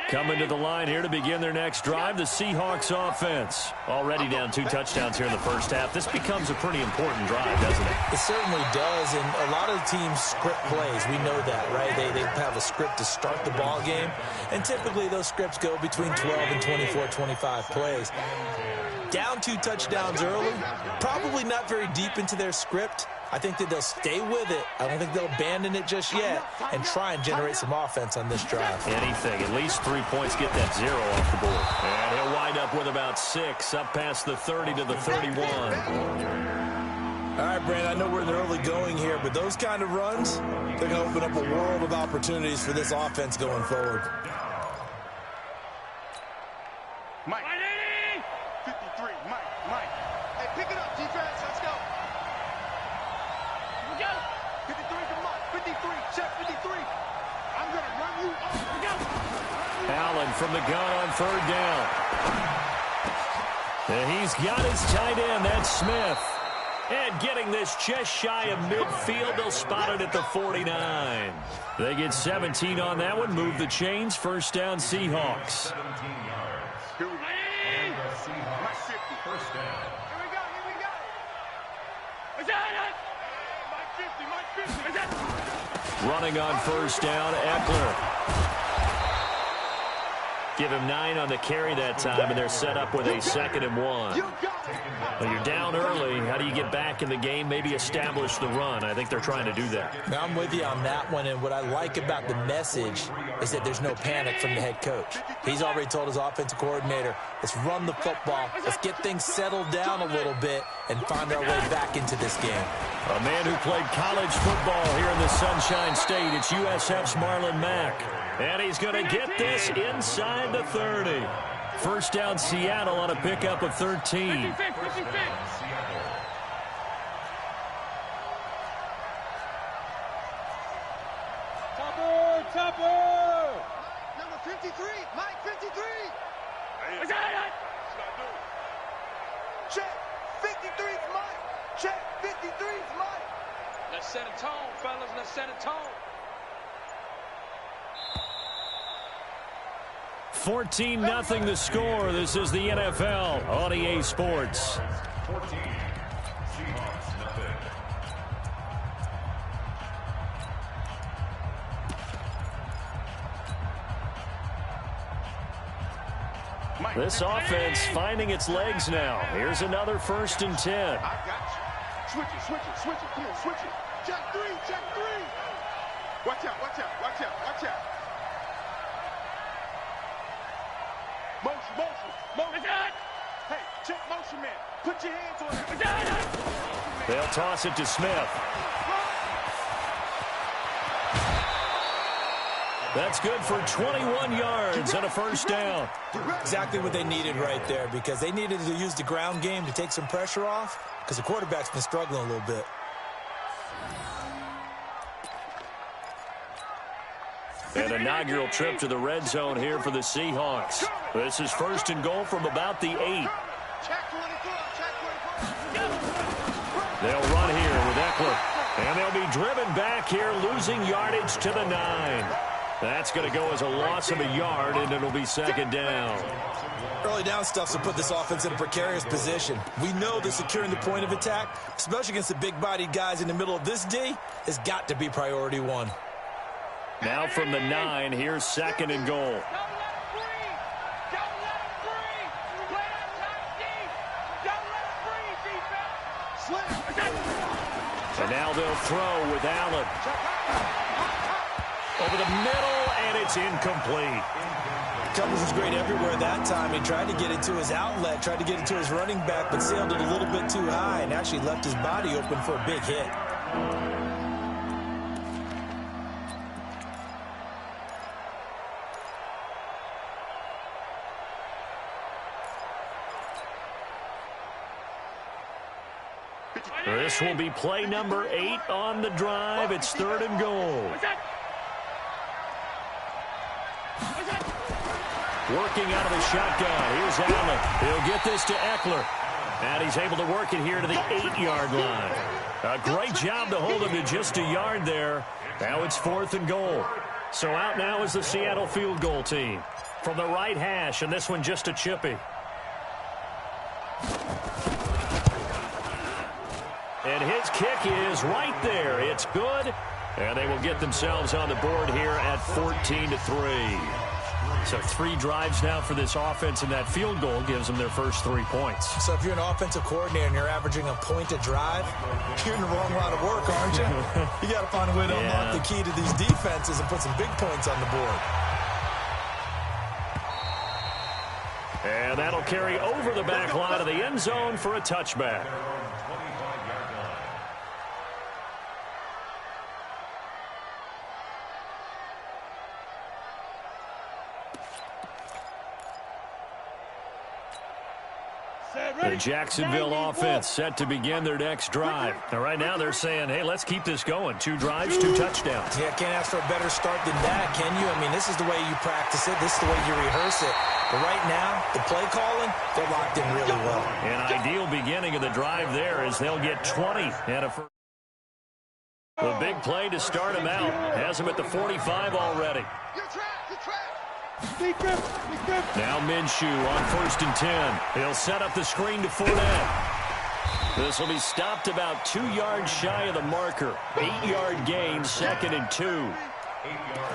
Coming to the line here to begin their next drive, the Seahawks offense. Already down 2 touchdowns here in the first half. This becomes a pretty important drive, doesn't it? It certainly does, and a lot of the teams script plays. We know that, right? They have a script to start the ball game, and typically those scripts go between 12 and 24, 25 plays. Down 2 touchdowns early, probably not very deep into their script. I think that they'll stay with it. I don't think they'll abandon it just yet and try and generate some offense on this drive. Anything. At least 3 points, get that 0 off the board. And he'll wind up with about 6, up past the 30 to the 31. All right, Brandon, I know we're in the early going here, but those kind of runs, they're going to open up a world of opportunities for this offense going forward. Mike. 53, Mike. Hey, pick it up, defense. Let's go. 53 to Mike. 53, check 53. I'm going to run you off. Allen from the gun on 3rd down. And he's got his tight end. That's Smith. And getting this just shy of midfield, they'll spot it at the 49. They get 17 on that one. Move the chains. 1st down, Seahawks. Here we go. And the Seahawks. 1st down. Here we go. What's that? Mike 50. Running on 1st down, Eckler. Give him 9 on the carry that time, and they're set up with a 2nd and 1. Well, you're down early. How do you get back in the game? Maybe establish the run. I think they're trying to do that. Now, I'm with you on that one, and what I like about the message is that there's no panic from the head coach. He's already told his offensive coordinator, let's run the football, let's get things settled down a little bit, and find our way back into this game. A man who played college football here in the Sunshine State, it's USF's Marlon Mack. And he's going to get this inside the 30. 1st down, Seattle on a pickup of 13. Topper! Number 53, Mike 53. Check, 53's Mike. Check, 53's Mike. Let's set a tone, fellas. Let's set a tone. 14-0 the score. This is the NFL on EA Sports. 14, Seahawks, nothing. This offense finding its legs now. Here's another 1st and 10. I got you. Switch it. Come on, switch it. Check 3. Watch out. Motion. Hey, check motion, man. Put your hands on it. They'll toss it to Smith. That's good for 21 yards and a 1st down. Exactly what they needed right there, because they needed to use the ground game to take some pressure off, because the quarterback's been struggling a little bit. An inaugural trip to the red zone here for the Seahawks. This is 1st and goal from about the 8. They'll run here with Eckler. And they'll be driven back here, losing yardage to the 9. That's going to go as a loss of a yard, and it'll be 2nd down. Early down stuff will put this offense in a precarious position. We know that securing the point of attack, especially against the big-bodied guys in the middle of this D, has got to be priority 1. Now from the 9, here's 2nd and goal. And now they'll throw with Allen. Over the middle, and it's incomplete. Cummings was great everywhere that time. He tried to get it to his outlet, tried to get it to his running back, but sailed it a little bit too high and actually left his body open for a big hit. This will be play number 8 on the drive. It's 3rd and goal. Working out of the shotgun. Here's Allen. He'll get this to Eckler. And he's able to work it here to the 8-yard line. A great job to hold him to just a yard there. Now it's 4th and goal. So out now is the Seattle field goal team. From the right hash, and this one just a chippy. And his kick is right there. It's good. And they will get themselves on the board here at 14-3. So 3 drives now for this offense, and that field goal gives them their first 3 points. So if you're an offensive coordinator and you're averaging a point a drive, you're in the wrong line of work, aren't you? You got to find a way to unlock the key to these defenses and put some big points on the board. And that'll carry over the back line of the end zone for a touchback. The Jacksonville offense set to begin their next drive. Now, right now they're saying, hey, let's keep this going. 2 drives, 2 touchdowns. Yeah, can't ask for a better start than that, can you? I mean, this is the way you practice it. This is the way you rehearse it. But right now, the play calling, they're locked in really well. An ideal beginning of the drive there is they'll get 20 and a first. The big play to start him out has him at the 45 already. Now Minshew on 1st and 10. He'll set up the screen to Fournette. This will be stopped about 2 yards shy of the marker. 8-yard gain, 2nd and 2.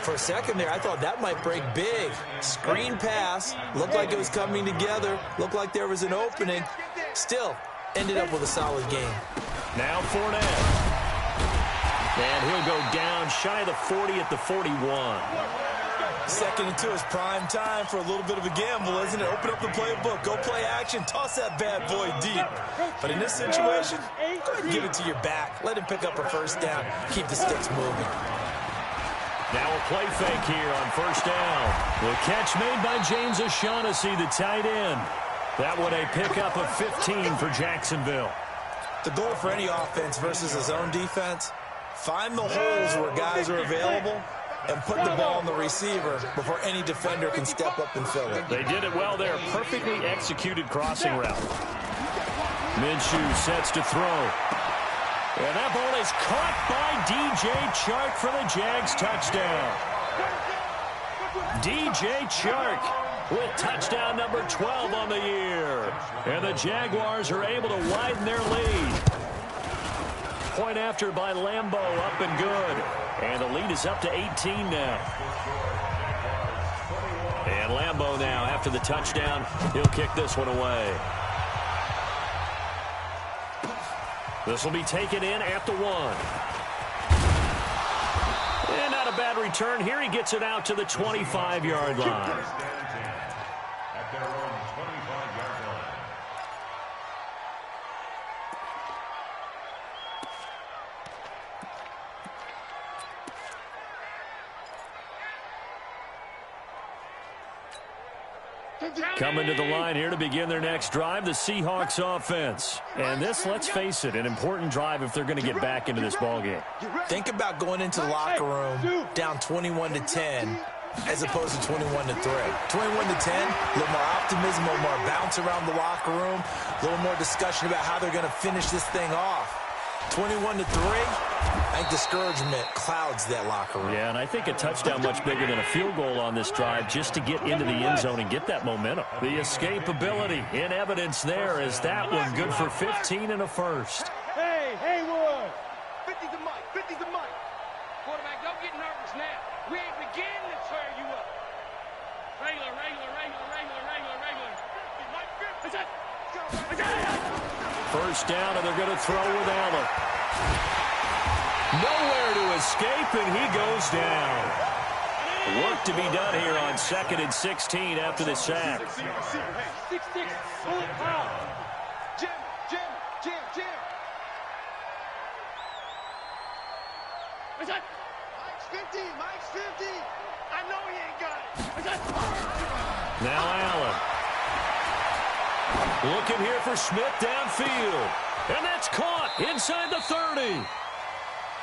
For a second there, I thought that might break big. Screen pass. Looked like it was coming together. Looked like there was an opening. Still, ended up with a solid game. Now Fournette. And he'll go down shy of the 40 at the 41. 2nd and 2 is prime time for a little bit of a gamble, isn't it? Open up the playbook, go play action, toss that bad boy deep. But in this situation, go ahead and give it to your back. Let him pick up a first down. Keep the sticks moving. Now a play fake here on 1st down. The catch made by James O'Shaughnessy, the tight end. That one a pickup of 15 for Jacksonville. The goal for any offense versus a zone defense, find the holes where guys are available and put the ball on the receiver before any defender can step up and fill it. They did it well there. Perfectly executed crossing route. Minshew sets to throw. And that ball is caught by DJ Chark for the Jags touchdown. DJ Chark with touchdown number 12 on the year. And the Jaguars are able to widen their lead. Point after by Lambeau, up and good. And the lead is up to 18 now. And Lambeau now, after the touchdown, he'll kick this one away. This will be taken in at the 1. And not a bad return here. He gets it out to the 25-yard line. Coming to the line here to begin their next drive, the Seahawks offense. And this, let's face it, an important drive if they're going to get back into this ballgame. Think about going into the locker room down 21-10 as opposed to 21-3. 21-10, a little more optimism, a little more bounce around the locker room, a little more discussion about how they're going to finish this thing off. 21-3, I think discouragement clouds that locker room. Yeah, and I think a touchdown much bigger than a field goal on this drive just to get into the end zone and get that momentum. The escapability in evidence there is that one good for 15 and a first. Hey, Haywood! 50's a mic, 50's a mic. Quarterback, don't get nervous now. We ain't beginning to tear you up. Regular. First down, and they're going to throw with Allen. Nowhere to escape, and he goes down. Work to be done here on 2nd and 16 after the sack. 6-6, pull it out. Jim. What's that? Mike's 50. I know he ain't got it. What's that? Now Allen. Looking here for Smith downfield. And that's caught inside the 30.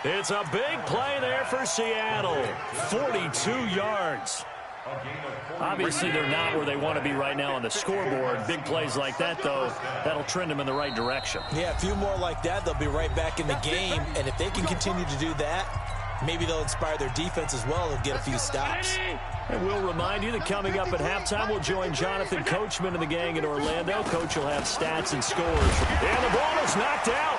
It's a big play there for Seattle. 42 yards. Obviously, they're not where they want to be right now on the scoreboard. Big plays like that, though, that'll trend them in the right direction. Yeah, a few more like that, they'll be right back in the game. And if they can continue to do that, maybe they'll inspire their defense as well and get a few stops. And we'll remind you that coming up at halftime, we'll join Jonathan Coachman and the gang in Orlando. Coach will have stats and scores. And the ball is knocked out.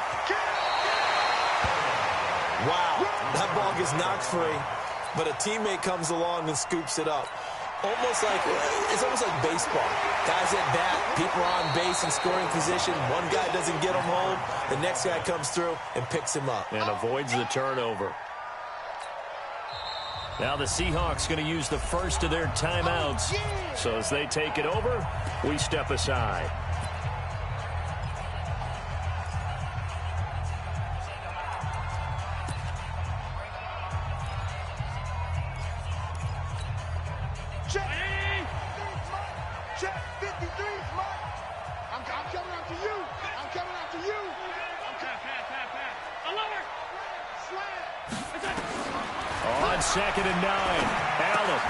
Wow, that ball gets knocked free, but a teammate comes along and scoops it up. It's almost like baseball. Guys at bat, people are on base in scoring position. One guy doesn't get him home. The next guy comes through and picks him up. And avoids the turnover. Now the Seahawks going to use the first of their timeouts. So as they take it over, we step aside. Check 53, Mike. I'm coming after you. Pass. Lower. Slam. On 2nd and 9, Allen.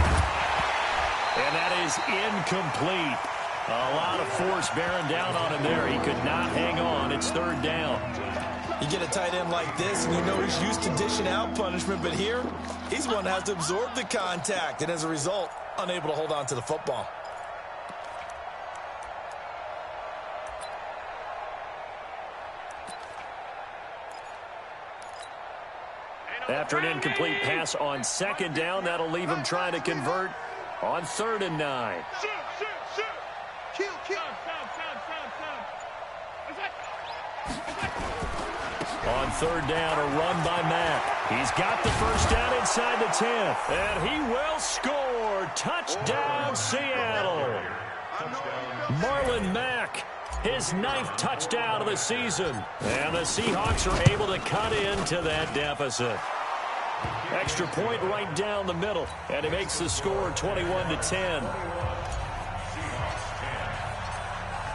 And that is incomplete. A lot of force bearing down on him there. He could not hang on. It's 3rd down. You get a tight end like this, and you know he's used to dishing out punishment, but here, he's one that has to absorb the contact, and as a result, unable to hold on to the football. After an incomplete pass on 2nd down, that'll leave him trying to convert on 3rd and 9. Kill. On 3rd down, a run by Mack. He's got the first down inside the 10th, and he will score. Touchdown, Seattle. Marlon Mack, his 9th touchdown of the season. And the Seahawks are able to cut into that deficit. Extra point right down the middle, and it makes the score 21-10.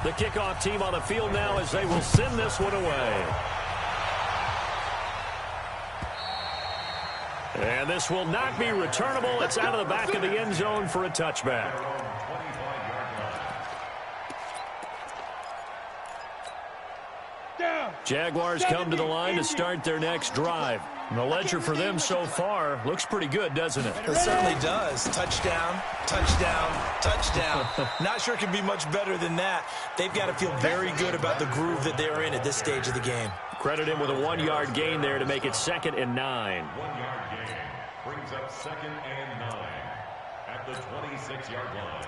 The kickoff team on the field now as they will send this one away. And this will not be returnable. It's out of the back of the end zone for a touchback. Jaguars come to the line to start their next drive. The ledger for them so far looks pretty good, doesn't it? It certainly does. Touchdown. Not sure it can be much better than that. They've got to feel very good about the groove that they're in at this stage of the game. Credit him with a 1-yard gain there to make it 2nd and 9. 1-yard gain brings up 2nd and 9 at the 26-yard line.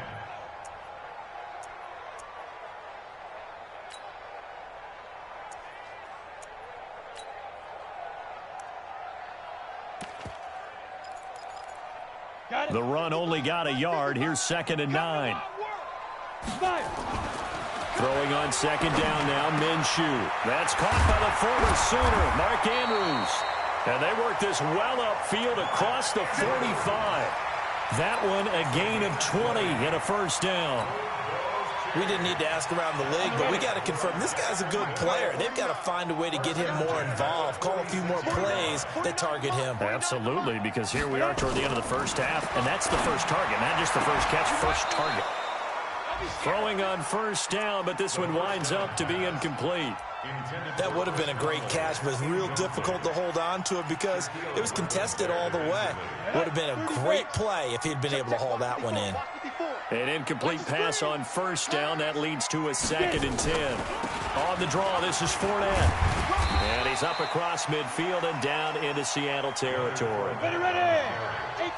The run only got a yard. Here's 2nd and 9. Throwing on 2nd down now, Minshew. That's caught by the former Sooner, Mark Andrews. And they work this well upfield across the 45. That one a gain of 20 and a first down. We didn't need to ask around the league, but we got to confirm this guy's a good player. They've got to find a way to get him more involved, call a few more plays that target him. Absolutely, because here we are toward the end of the first half, and that's the first target, not just the first catch, first target. Throwing on 1st down, but this one winds up to be incomplete. That would have been a great catch, but it's real difficult to hold on to it because it was contested all the way. Would have been a great play if he'd been able to haul that one in. An incomplete pass on 1st down. That leads to a 2nd and 10. On the draw, this is Fournette. And he's up across midfield and down into Seattle territory. Ready.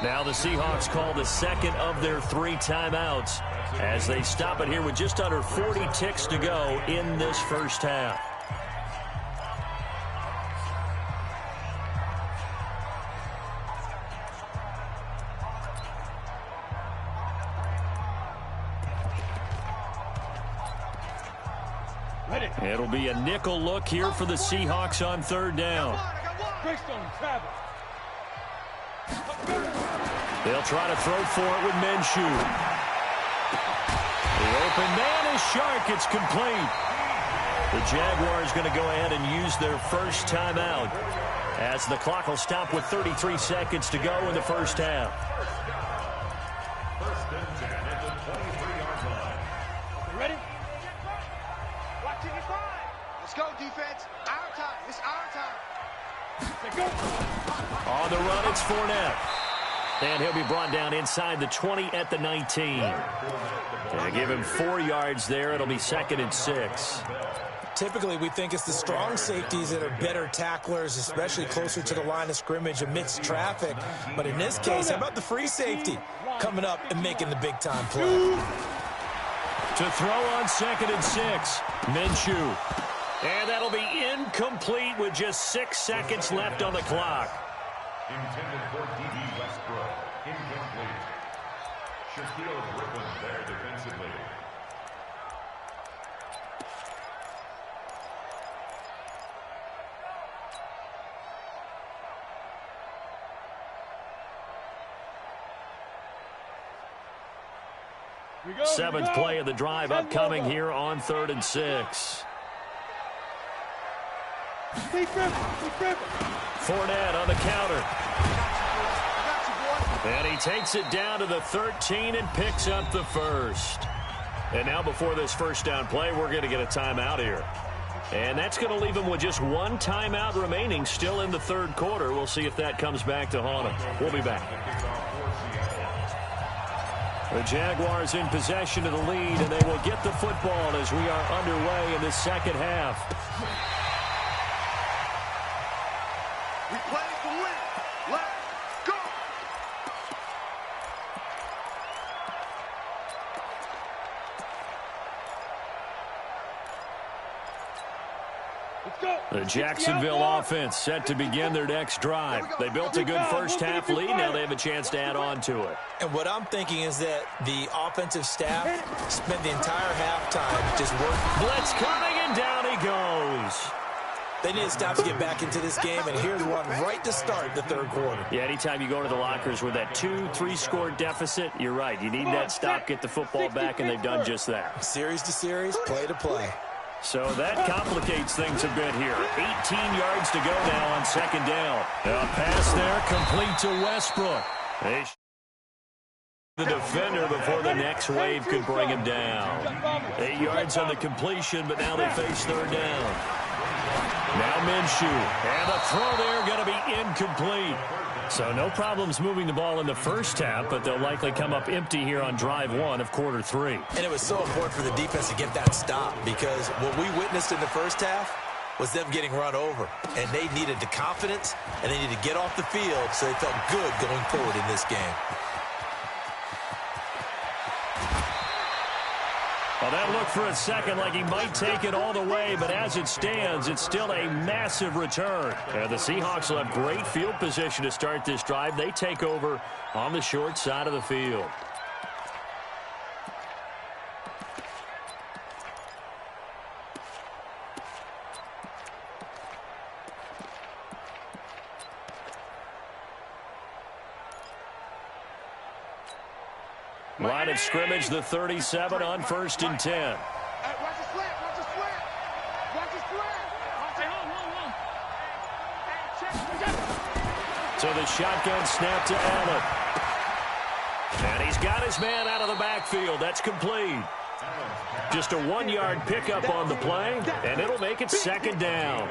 Now the Seahawks call the second of their 3 timeouts as they stop it here with just under 40 ticks to go in this first half. It'll be a nickel look here for the Seahawks on 3rd down. They'll try to throw for it with Minshew. The open man is Shark. It's complete. The Jaguars going to go ahead and use their first timeout as the clock will stop with 33 seconds to go in the first half. First and 10 at the 23-yard line. You ready? Watch it, it's fine. Let's go, defense. Our time. It's our time. On the run, it's Fournette. And he'll be brought down inside the 20 at the 19. They give him 4 yards there. It'll be 2nd and 6. Typically, we think it's the strong safeties that are better tacklers, especially closer to the line of scrimmage amidst traffic. But in this case, how about the free safety coming up and making the big-time play? To throw on 2nd and 6, Minshew. And that'll be incomplete with just 6 seconds left on the clock. Intended for D.B. Westbrook. Incomplete. Shaquille Griffin there defensively. Seventh play of the drive upcoming here on 3rd and 6. Fournette on the counter. And he takes it down to the 13 and picks up the first. And now before this first down play, we're going to get a timeout here. And that's going to leave him with just 1 timeout remaining still in the 3rd quarter. We'll see if that comes back to haunt him. We'll be back. The Jaguars in possession of the lead, and they will get the football as we are underway in the second half. We play to win. Let's go. The Jacksonville offense set to begin their next drive. They built a good first half lead. Now they have a chance to add on to it. And what I'm thinking is that the offensive staff spent the entire halftime just working. Blitz coming, and down he goes. They need to stop to get back into this game, and here's one right to start the 3rd quarter. Yeah, anytime you go to the lockers with that 2-3 score deficit, you're right. You need that stop, get the football back, and they've done just that. Series to series, play to play. So that complicates things a bit here. 18 yards to go now on 2nd down. A pass there complete to Westbrook. The defender before the next wave could bring him down. 8 yards on the completion, but now they face 3rd down. Now Minshew, and the throw there going to be incomplete. So no problems moving the ball in the first half, but they'll likely come up empty here on drive 1 of quarter 3. And it was so important for the defense to get that stop, because what we witnessed in the first half was them getting run over. And they needed the confidence, and they needed to get off the field so they felt good going forward in this game. Well, that looked for a second like he might take it all the way, but as it stands, it's still a massive return. And the Seahawks will have great field position to start this drive. They take over on the short side of the field. Line of scrimmage, the 37 on 1st and 10. Hey, watch the slant. Watch the slant. Watch the slant. So the shotgun snap to Allen. And he's got his man out of the backfield. That's complete. Just a 1-yard pickup on the play, and it'll make it 2nd down.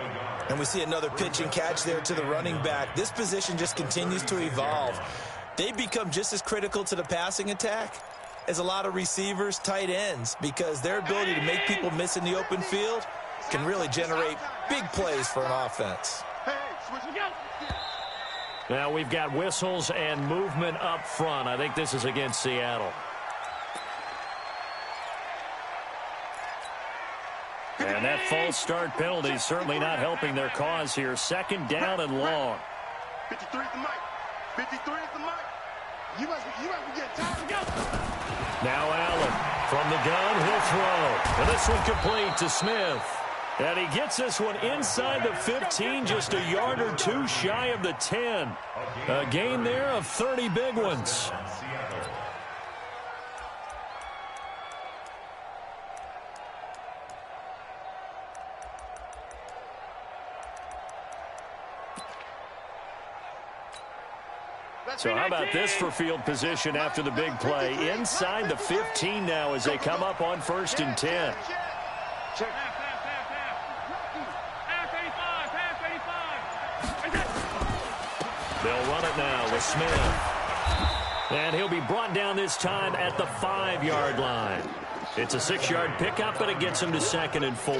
And we see another pitch and catch there to the running back. This position just continues to evolve. They become just as critical to the passing attack as a lot of receivers, tight ends, because their ability to make people miss in the open field can really generate big plays for an offense. Now we've got whistles and movement up front. I think this is against Seattle. And that false start penalty is certainly not helping their cause here. Second down and long. 53 is the mic. 53 is the mic. You must be getting tired of going. Now Allen from the gun, he'll throw. And this one complete to Smith. And he gets this one inside the 15, just a yard or two shy of the 10. A gain there of 30 big ones. So how about this for field position after the big play? Inside the 15 now as they come up on 1st and 10. They'll run it now with Smith. And he'll be brought down this time at the 5-yard line. It's a 6-yard pickup, but it gets him to 2nd and 4.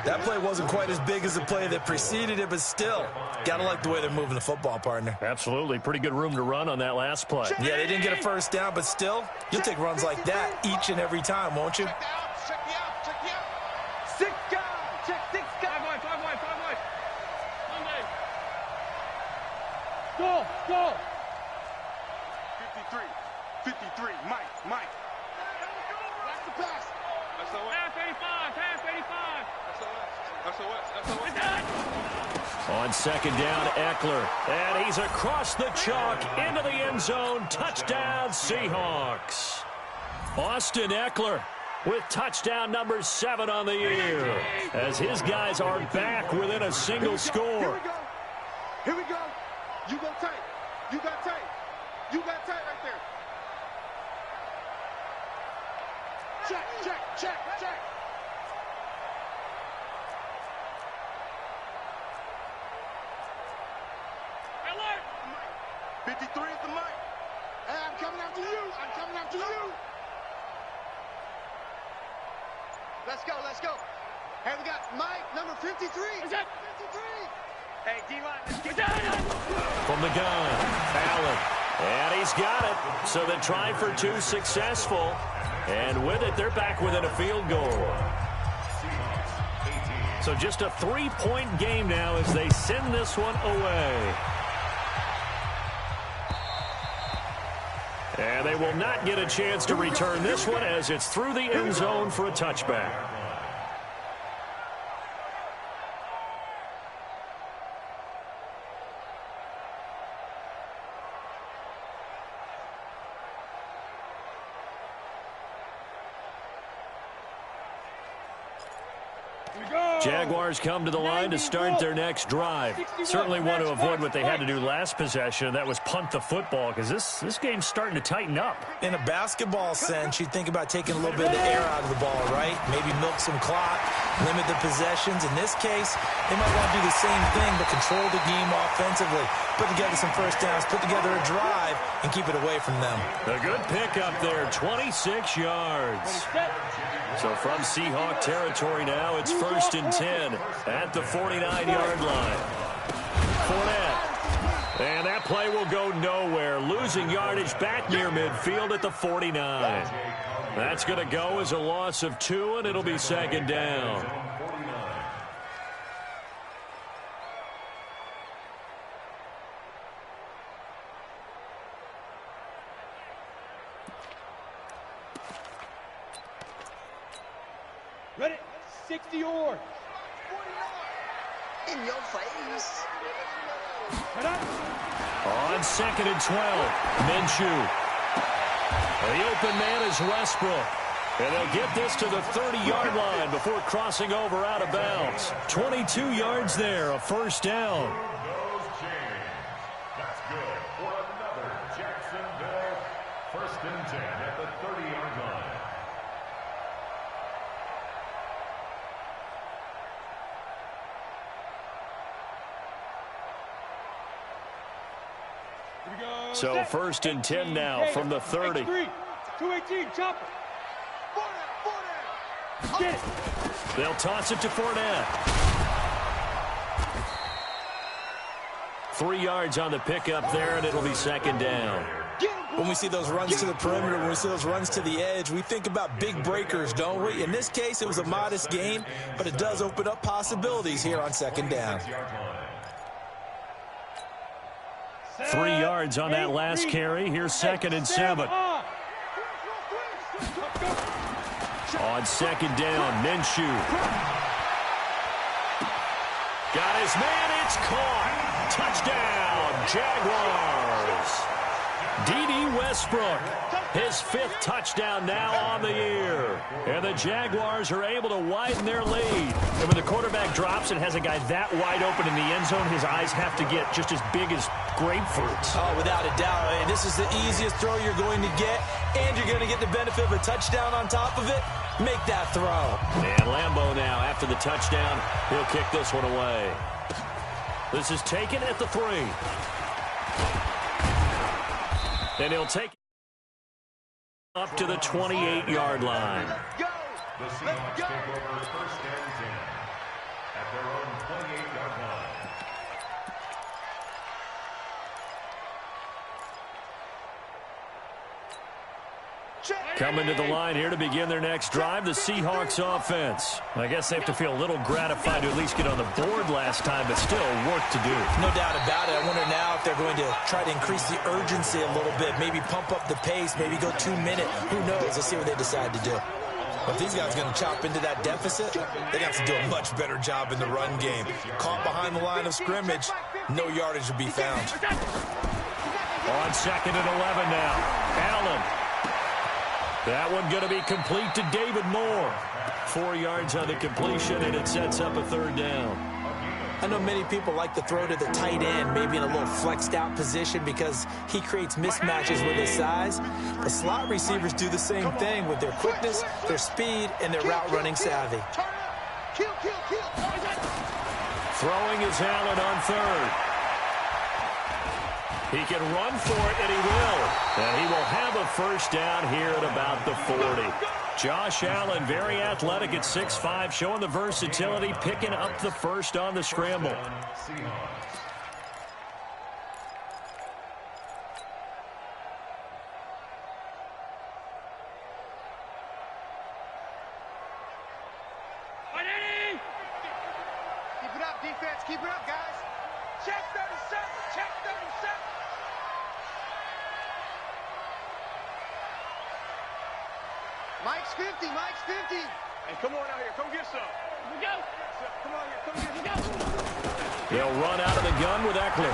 That play wasn't quite as big as the play that preceded it, but still, got to like the way they're moving the football, partner. Absolutely. Pretty good room to run on that last play. Yeah, they didn't get a first down, but still, you'll take runs like that each and every time, won't you? Check me out. 6 guys. Check 6 guys. 5 wide. Sunday. Go. 53. Mike. That's the pass. Pass 85. SOS. On 2nd down, Eckler. And he's across the chalk into the end zone. Touchdown, Seahawks. Austin Eckler with touchdown number 7 on the year, as his guys are back within a single score. Here we go. You go tight. You got tight right there. Check. Alert! 53 is the mic. Hey, I'm coming after you. Let's go. Hey, we got Mike, number 53. Is that 53? Hey, D-line, let's get down. From the gun, Allen. And he's got it. So the try for 2 successful. And with it, they're back within a field goal. So just a 3-point game now as they send this one away. And they will not get a chance to return this one as it's through the end zone for a touchback. Jaguars come to the line to start their next drive. Certainly want to avoid what they had to do last possession, and that was punt the football, because this game's starting to tighten up. In a basketball sense, you think about taking a little bit of the air out of the ball, right? Maybe milk some clock, limit the possessions. In this case, they might want to do the same thing, but control the game offensively. Put together some first downs, put together a drive, and keep it away from them. A good pickup there, 26 yards. So from Seahawk territory now, it's 1st and 10 at the 49-yard line. Fournette. And that play will go nowhere. Losing yardage back near midfield at the 49. That's going to go as a loss of 2, and it'll be 2nd down. Ready? 60 yards. In your face. On 2nd and 12, Minshew. The open man is Westbrook. And they'll get this to the 30-yard line before crossing over out of bounds. 22 yards there, a first down. That's good for another Jacksonville 1st and 10 at the 30-yard line. So 1st and 10 now from the 30. 218, chopper. Get it. They'll toss it to Fournette. 3 yards on the pickup there, and it'll be second down. When we see those runs to the perimeter, when we see those runs to the edge, we think about big breakers, don't we? In this case, it was a modest gain, but it does open up possibilities here on second down. 3 yards on that last carry. Here's 2nd and 7. On second down, Minshew. Got his man, it's caught. Touchdown, Jaguars. D.D. Westbrook, his 5th touchdown now on the year. And the Jaguars are able to widen their lead. And when the quarterback drops and has a guy that wide open in the end zone, his eyes have to get just as big as grapefruits. Oh, without a doubt. And this is the easiest throw you're going to get, and you're going to get the benefit of a touchdown on top of it. Make that throw. And Lambeau now, after the touchdown, he'll kick this one away. This is taken at the 3. And he'll take it up to the 28-yard line. The Seahawks take over 1st and 10 at their own 28-yard line. Coming to the line here to begin their next drive, the Seahawks offense. I guess they have to feel a little gratified to at least get on the board last time, but still work to do. No doubt about it. I wonder now if they're going to try to increase the urgency a little bit, maybe pump up the pace, maybe go 2 minute. Who knows? Let's see what they decide to do. If these guys are going to chop into that deficit, they have to do a much better job in the run game. Caught behind the line of scrimmage, no yardage will be found. On 2nd and 11 now, Allen. That one going to be complete to David Moore. 4 yards on the completion, and it sets up a 3rd down. I know many people like to throw to the tight end, maybe in a little flexed out position because he creates mismatches with his size. But slot receivers do the same thing with their quickness, their speed, and their route running savvy. Throwing is Allen on 3rd. He can run for it, and he will. And he will have a 1st down here at about the 40. Josh Allen, very athletic at 6'5", showing the versatility, picking up the 1st on the scramble. Keep it up, defense. Keep it up, guys. Check 37. Check 37. Mike's 50. Mike's 50. Hey, come on out here. Come get some. Here we go. Come on here. Come get some. They'll run out of the gun with Eckler.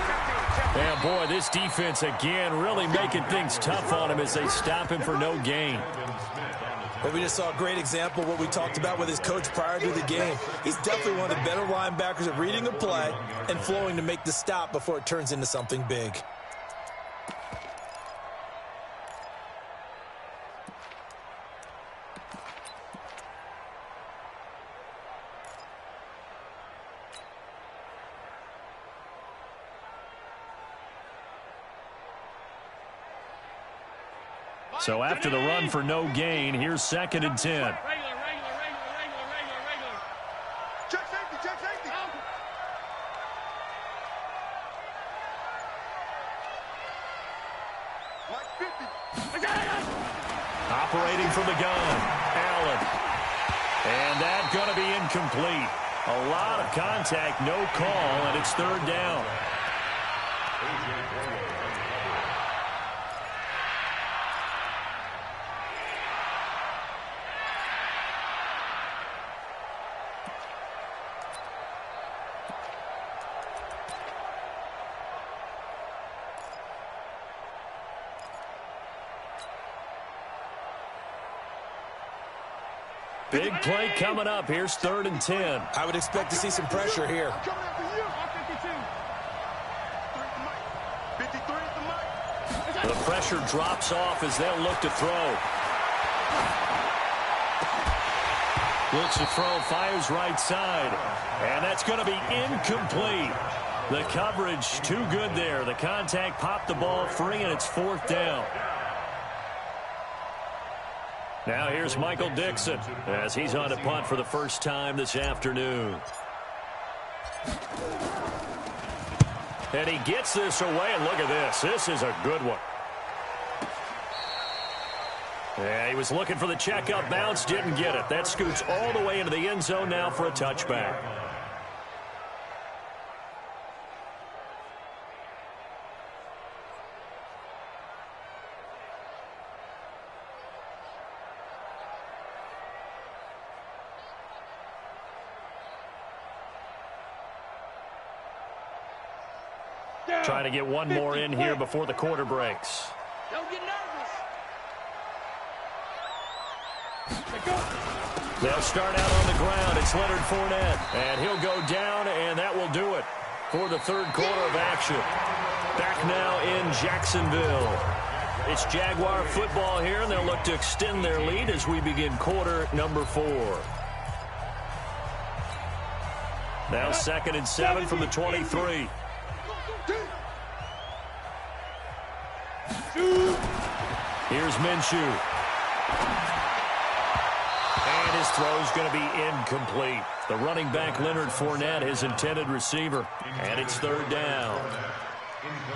And, boy, this defense, again, really making things tough on him as they stop him for no gain. Well, we just saw a great example of what we talked about with his coach prior to the game. He's definitely one of the better linebackers at reading a play and flowing to make the stop before it turns into something big. So after the run for no gain, here's 2nd and 10. Check safety. Check safety. Mike 50. Operating from the gun, Allen. And that's going to be incomplete. A lot of contact, no call, and it's 3rd down. Big play coming up. Here's 3rd and 10. I would expect to see some pressure here. The pressure drops off as they'll look to throw. Looks to throw, fires right side. And that's going to be incomplete. The coverage too good there. The contact popped the ball free, and it's 4th down. Now here's Michael Dixon as he's on to punt for the first time this afternoon. And he gets this away, and look at this. This is a good one. Yeah, he was looking for the checkup bounce, didn't get it. That scoots all the way into the end zone now for a touchback. Trying to get one more in here before the quarter breaks. Don't get nervous. They'll start out on the ground. It's Leonard Fournette, and he'll go down, and that will do it for the third quarter of action. Back now in Jacksonville. It's Jaguar football here, and they'll look to extend their lead as we begin quarter number 4. Now 2nd and 7 from the 23. Here's Minshew. And his throw's going to be incomplete. The running back, Leonard Fournette, his intended receiver. And it's 3rd down.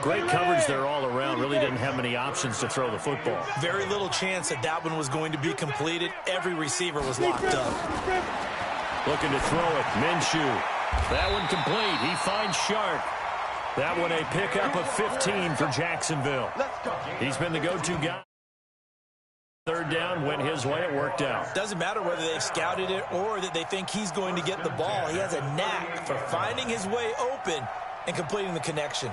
Great coverage there all around. Really didn't have many options to throw the football. Very little chance that that one was going to be completed. Every receiver was locked up. Looking to throw it. Minshew. That one complete. He finds Sharp. That one a pickup of 15 for Jacksonville. He's been the go-to guy. 3rd down went his way. It worked out. Doesn't matter whether they've scouted it or that they think he's going to get the ball. He has a knack for finding his way open and completing the connection.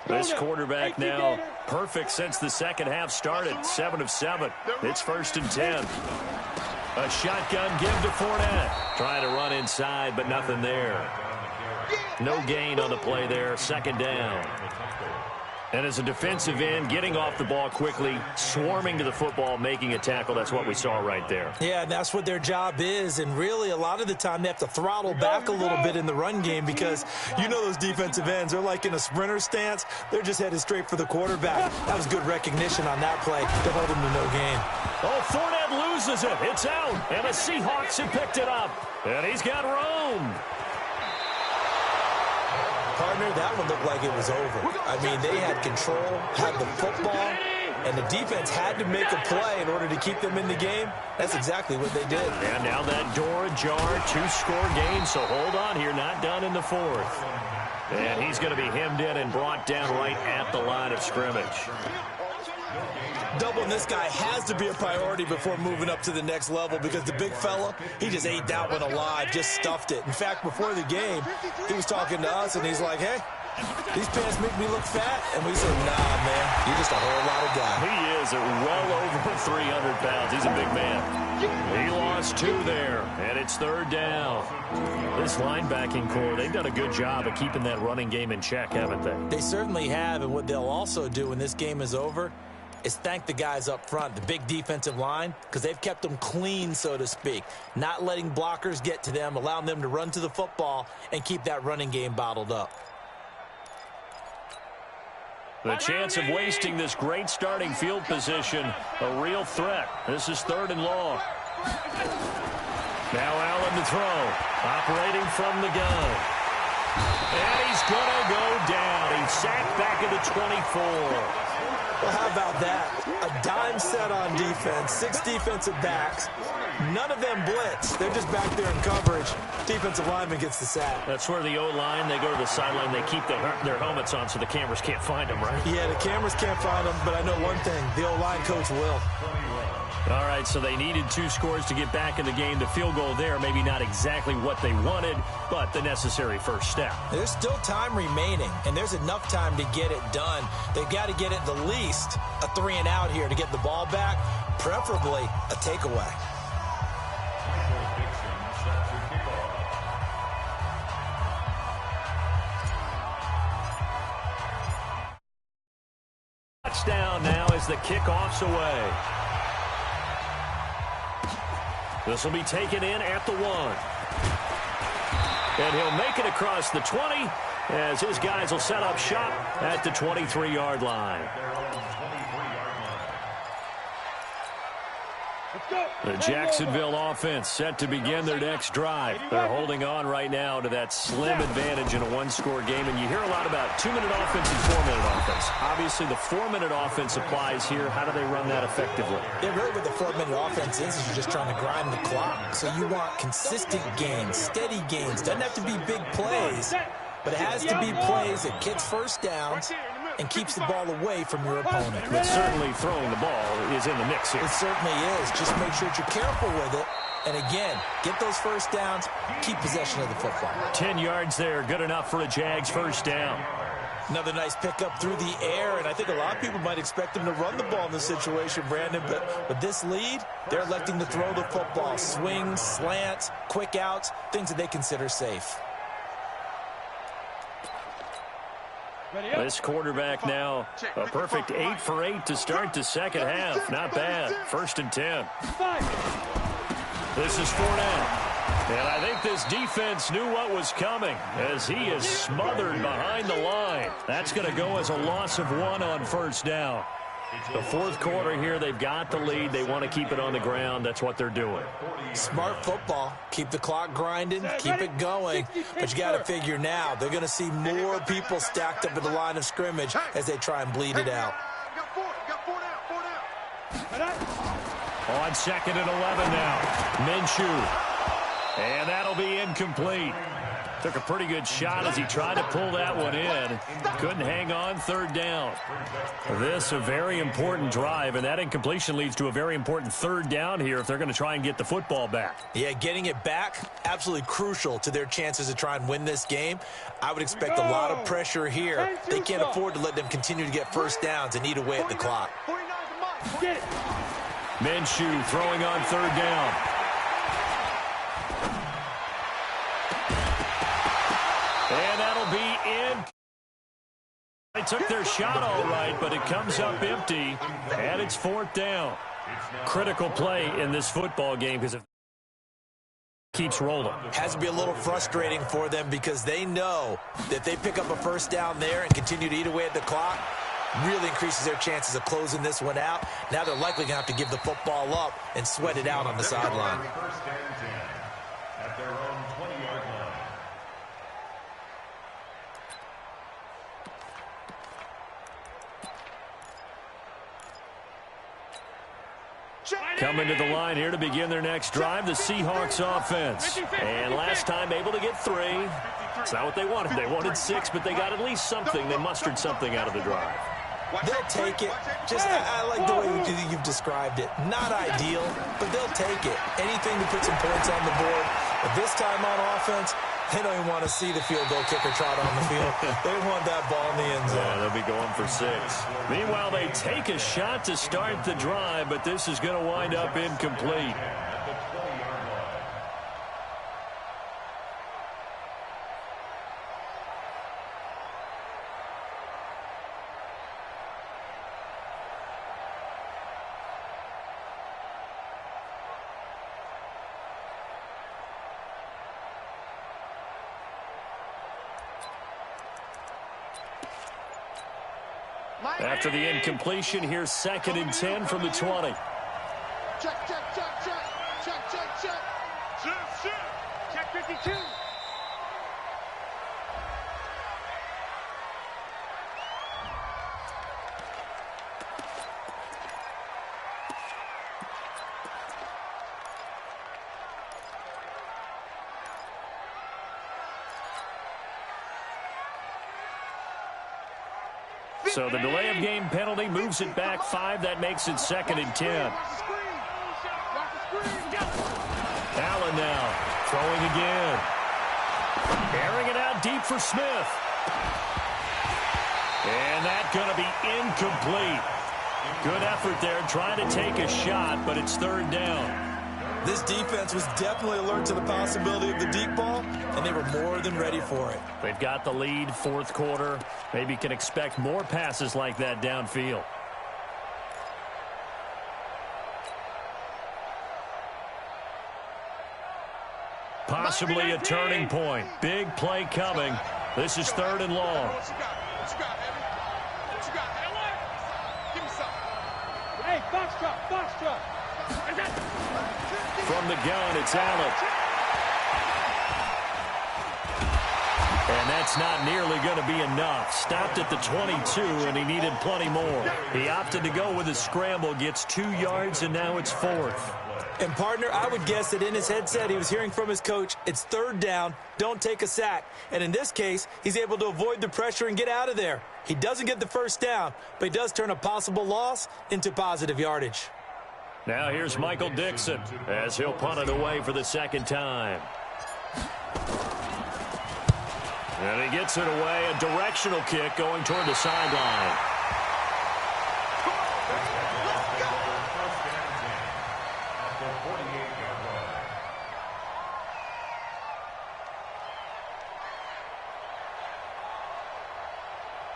This quarterback now perfect since the second half started. 7 of 7. It's 1st and 10. A shotgun give to Fournette. Trying to run inside, but nothing there. No gain on the play there. 2nd down. And as a defensive end, getting off the ball quickly, swarming to the football, making a tackle. That's what we saw right there. Yeah, and that's what their job is. And really, a lot of the time, they have to throttle back a little bit in the run game because you know those defensive ends, they're like in a sprinter stance. They're just headed straight for the quarterback. That was good recognition on that play to hold him to no gain. Oh, Fournette loses it. It's out. And the Seahawks have picked it up. And he's got room. Partner, that one looked like it was over. I mean, they had control, had the football, and the defense had to make a play in order to keep them in the game. That's exactly what they did. And now that door ajar, 2-score game, so hold on here, not done in the 4th. And he's going to be hemmed in and brought down right at the line of scrimmage. Doubling this guy has to be a priority before moving up to the next level because the big fella, he just ate that one alive, just stuffed it. In fact, before the game, he was talking to us, and he's like, hey, these pants make me look fat. And we said, nah, man, you're just a whole lot of guy. He is well over 300 pounds. He's a big man. He lost 2 there, and it's 3rd down. This linebacking core, they've done a good job of keeping that running game in check, haven't they? They certainly have, and what they'll also do when this game is over is thank the guys up front, the big defensive line, because they've kept them clean, so to speak, not letting blockers get to them, allowing them to run to the football and keep that running game bottled up. The chance of wasting this great starting field position, a real threat. This is 3rd and long. Now Allen to throw, operating from the gun. And he's going to go down. He's sacked back at the 24. Well, how about that? A dime set on defense, 6 defensive backs. None of them blitz. They're just back there in coverage. Defensive lineman gets the sack. That's where the O-line, they go to the sideline, they keep their helmets on so the cameras can't find them, right? Yeah, the cameras can't find them, but I know one thing. The O-line coach will. All right, so they needed 2 scores to get back in the game. The field goal there, maybe not exactly what they wanted, but the necessary first step. There's still time remaining, and there's enough time to get it done. They've got to get at the least a 3-and-out here to get the ball back, preferably a takeaway. Touchdown now as the kickoff's away. This will be taken in at the 1. And he'll make it across the 20 as his guys will set up shop at the 23-yard line. The Jacksonville offense set to begin their next drive. They're holding on right now to that slim advantage in a one-score game, and you hear a lot about 2-minute offense and 4-minute offense. Obviously, the 4-minute offense applies here. How do they run that effectively? Yeah, really what the 4-minute offense is you're just trying to grind the clock. So you want consistent gains, steady gains. Doesn't have to be big plays, but it has to be plays that gets first downs and keeps the ball away from your opponent. But certainly throwing the ball is in the mix here. It certainly is. Just make sure that you're careful with it. And again, get those first downs, keep possession of the football. 10 yards there, good enough for a Jags first down. Another nice pickup through the air, and I think a lot of people might expect them to run the ball in this situation, Brandon, but with this lead, they're electing to throw the football. Swings, slants, quick outs, things that they consider safe. This quarterback now, a perfect 8 for 8 to start the second half. Not bad. 1st and 10. This is 4 down. And I think this defense knew what was coming as he is smothered behind the line. That's going to go as a loss of 1 on 1st down. The 4th quarter here, they've got the lead. They want to keep it on the ground. That's what they're doing. Smart football. Keep the clock grinding. Keep it going. But you got to figure now, they're going to see more people stacked up at the line of scrimmage as they try and bleed it out. On 2nd and 11 now. Minshew. And that'll be incomplete. Took a pretty good shot as he tried to pull that one in. Couldn't hang on. 3rd down. This a very important drive, and that incompletion leads to a very important 3rd down here if they're going to try and get the football back. Yeah, getting it back, absolutely crucial to their chances to try and win this game. I would expect a lot of pressure here. They can't afford to let them continue to get first downs and eat away at the clock. Minshew throwing on 3rd down. And that'll be in. They took their shot all right, but it comes up empty, and it's 4th down. Critical play in this football game because it keeps rolling. Has to be a little frustrating for them because they know that they pick up a first down there and continue to eat away at the clock. Really increases their chances of closing this one out. Now they're likely going to have to give the football up and sweat it out on the sideline. At their own 20-yard line. Coming to the line here to begin their next drive, the Seahawks offense. And last time able to get 3. It's not what they wanted. They wanted 6, but they got at least something. They mustered something out of the drive. They'll take it. I like the way you've described it. Not ideal, but they'll take it. Anything to put some points on the board. But this time on offense, they don't even want to see the field goal kicker trot on the field. They want that ball in the end zone. Yeah, they'll be going for 6. Meanwhile, they take a shot to start the drive, but this is going to wind up incomplete. After the incompletion, here's 2nd and 10 from the 20. Check, check, check, check. Check, check, check. Check 52. So the delay of game penalty moves it back 5. That makes it 2nd and 10. Allen now throwing again. Airing it out deep for Smith. And that's going to be incomplete. Good effort there trying to take a shot, but it's 3rd down. This defense was definitely alert to the possibility of the deep ball, and they were more than ready for it. They've got the lead, 4th quarter. Maybe can expect more passes like that downfield. Possibly a turning point. Big play coming. This is 3rd and long. What you got, Evan? What you got, Evan? Give me something. Hey, box truck, box truck. From the gun, it's Allen. And that's not nearly going to be enough. Stopped at the 22, and he needed plenty more. He opted to go with a scramble, gets 2 yards, and now it's 4th. And, partner, I would guess that in his headset he was hearing from his coach, it's 3rd down, don't take a sack. And in this case, he's able to avoid the pressure and get out of there. He doesn't get the 1st down, but he does turn a possible loss into positive yardage. Now here's Michael Dixon as he'll punt it away for the 2nd time. And he gets it away, a directional kick going toward the sideline.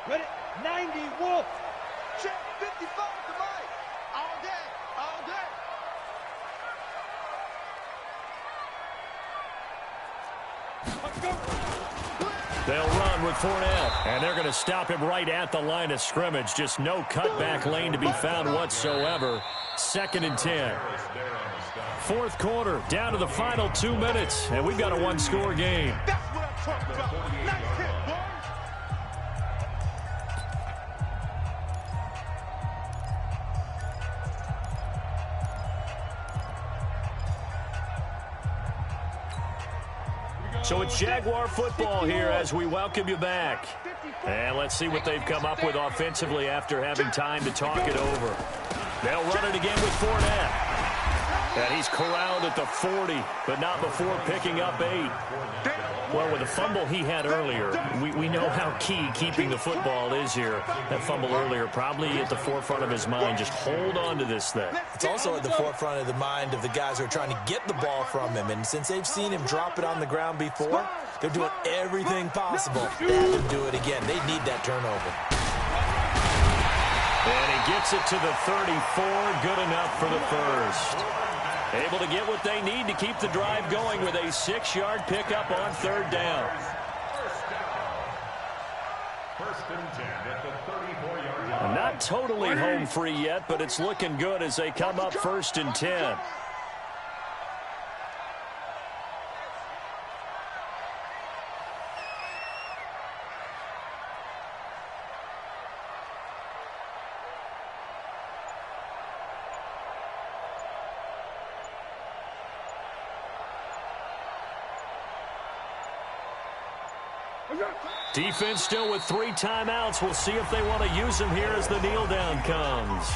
Ready? 90 Wolf. Check 55 to Mike. All day. All day. Let's go. They'll run with Fournette, and they're going to stop him right at the line of scrimmage. Just no cutback lane to be found whatsoever. 2nd and 10. 4th quarter, down to the final 2 minutes, and we've got a 1-score game. That's what I'm talking about. Nice hit, boy. So it's Jaguar football here as we welcome you back. And let's see what they've come up with offensively after having time to talk it over. They'll run it again with Fournette. And he's corralled at the 40, but not before picking up 8. Well, with the fumble he had earlier, we know how key keeping the football is here. That fumble earlier probably at the forefront of his mind. Just hold on to this thing. It's also at the forefront of the mind of the guys who are trying to get the ball from him. And since they've seen him drop it on the ground before, they're doing everything possible to have him do it again. They need that turnover. And he gets it to the 34. Good enough for the 1st. Able to get what they need to keep the drive going with a 6-yard pickup on 3rd down. First and 10 at the 34-yard line. Not totally home free yet, but it's looking good as they come up 1st and 10. Defense still with 3 timeouts. We'll see if they want to use them here as the kneel down comes.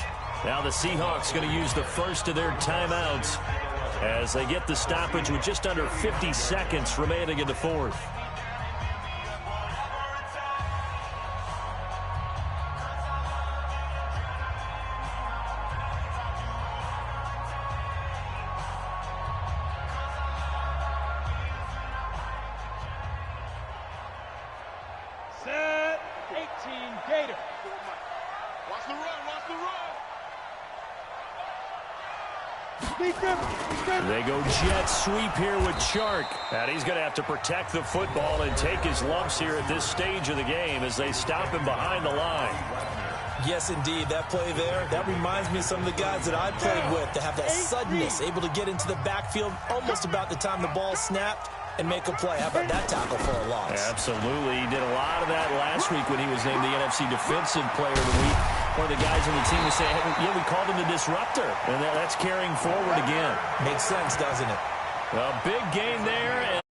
Now the Seahawks going to use the first of their timeouts as they get the stoppage with just under 50 seconds remaining in the 4th. Set 18 Gator. Watch the run, watch the run. They go jet sweep here with Chark. And he's going to have to protect the football and take his lumps here at this stage of the game as they stop him behind the line. Yes, indeed. That play there, that reminds me of some of the guys that I played with to have that suddenness, able to get into the backfield almost about the time the ball snapped and make a play. How about that tackle for a loss? Absolutely. He did a lot of that last week when he was named the NFC Defensive Player of the Week. One of the guys on the team was saying, hey, yeah, we called him the disruptor. And that's carrying forward again. Makes sense, doesn't it? Well, big game there.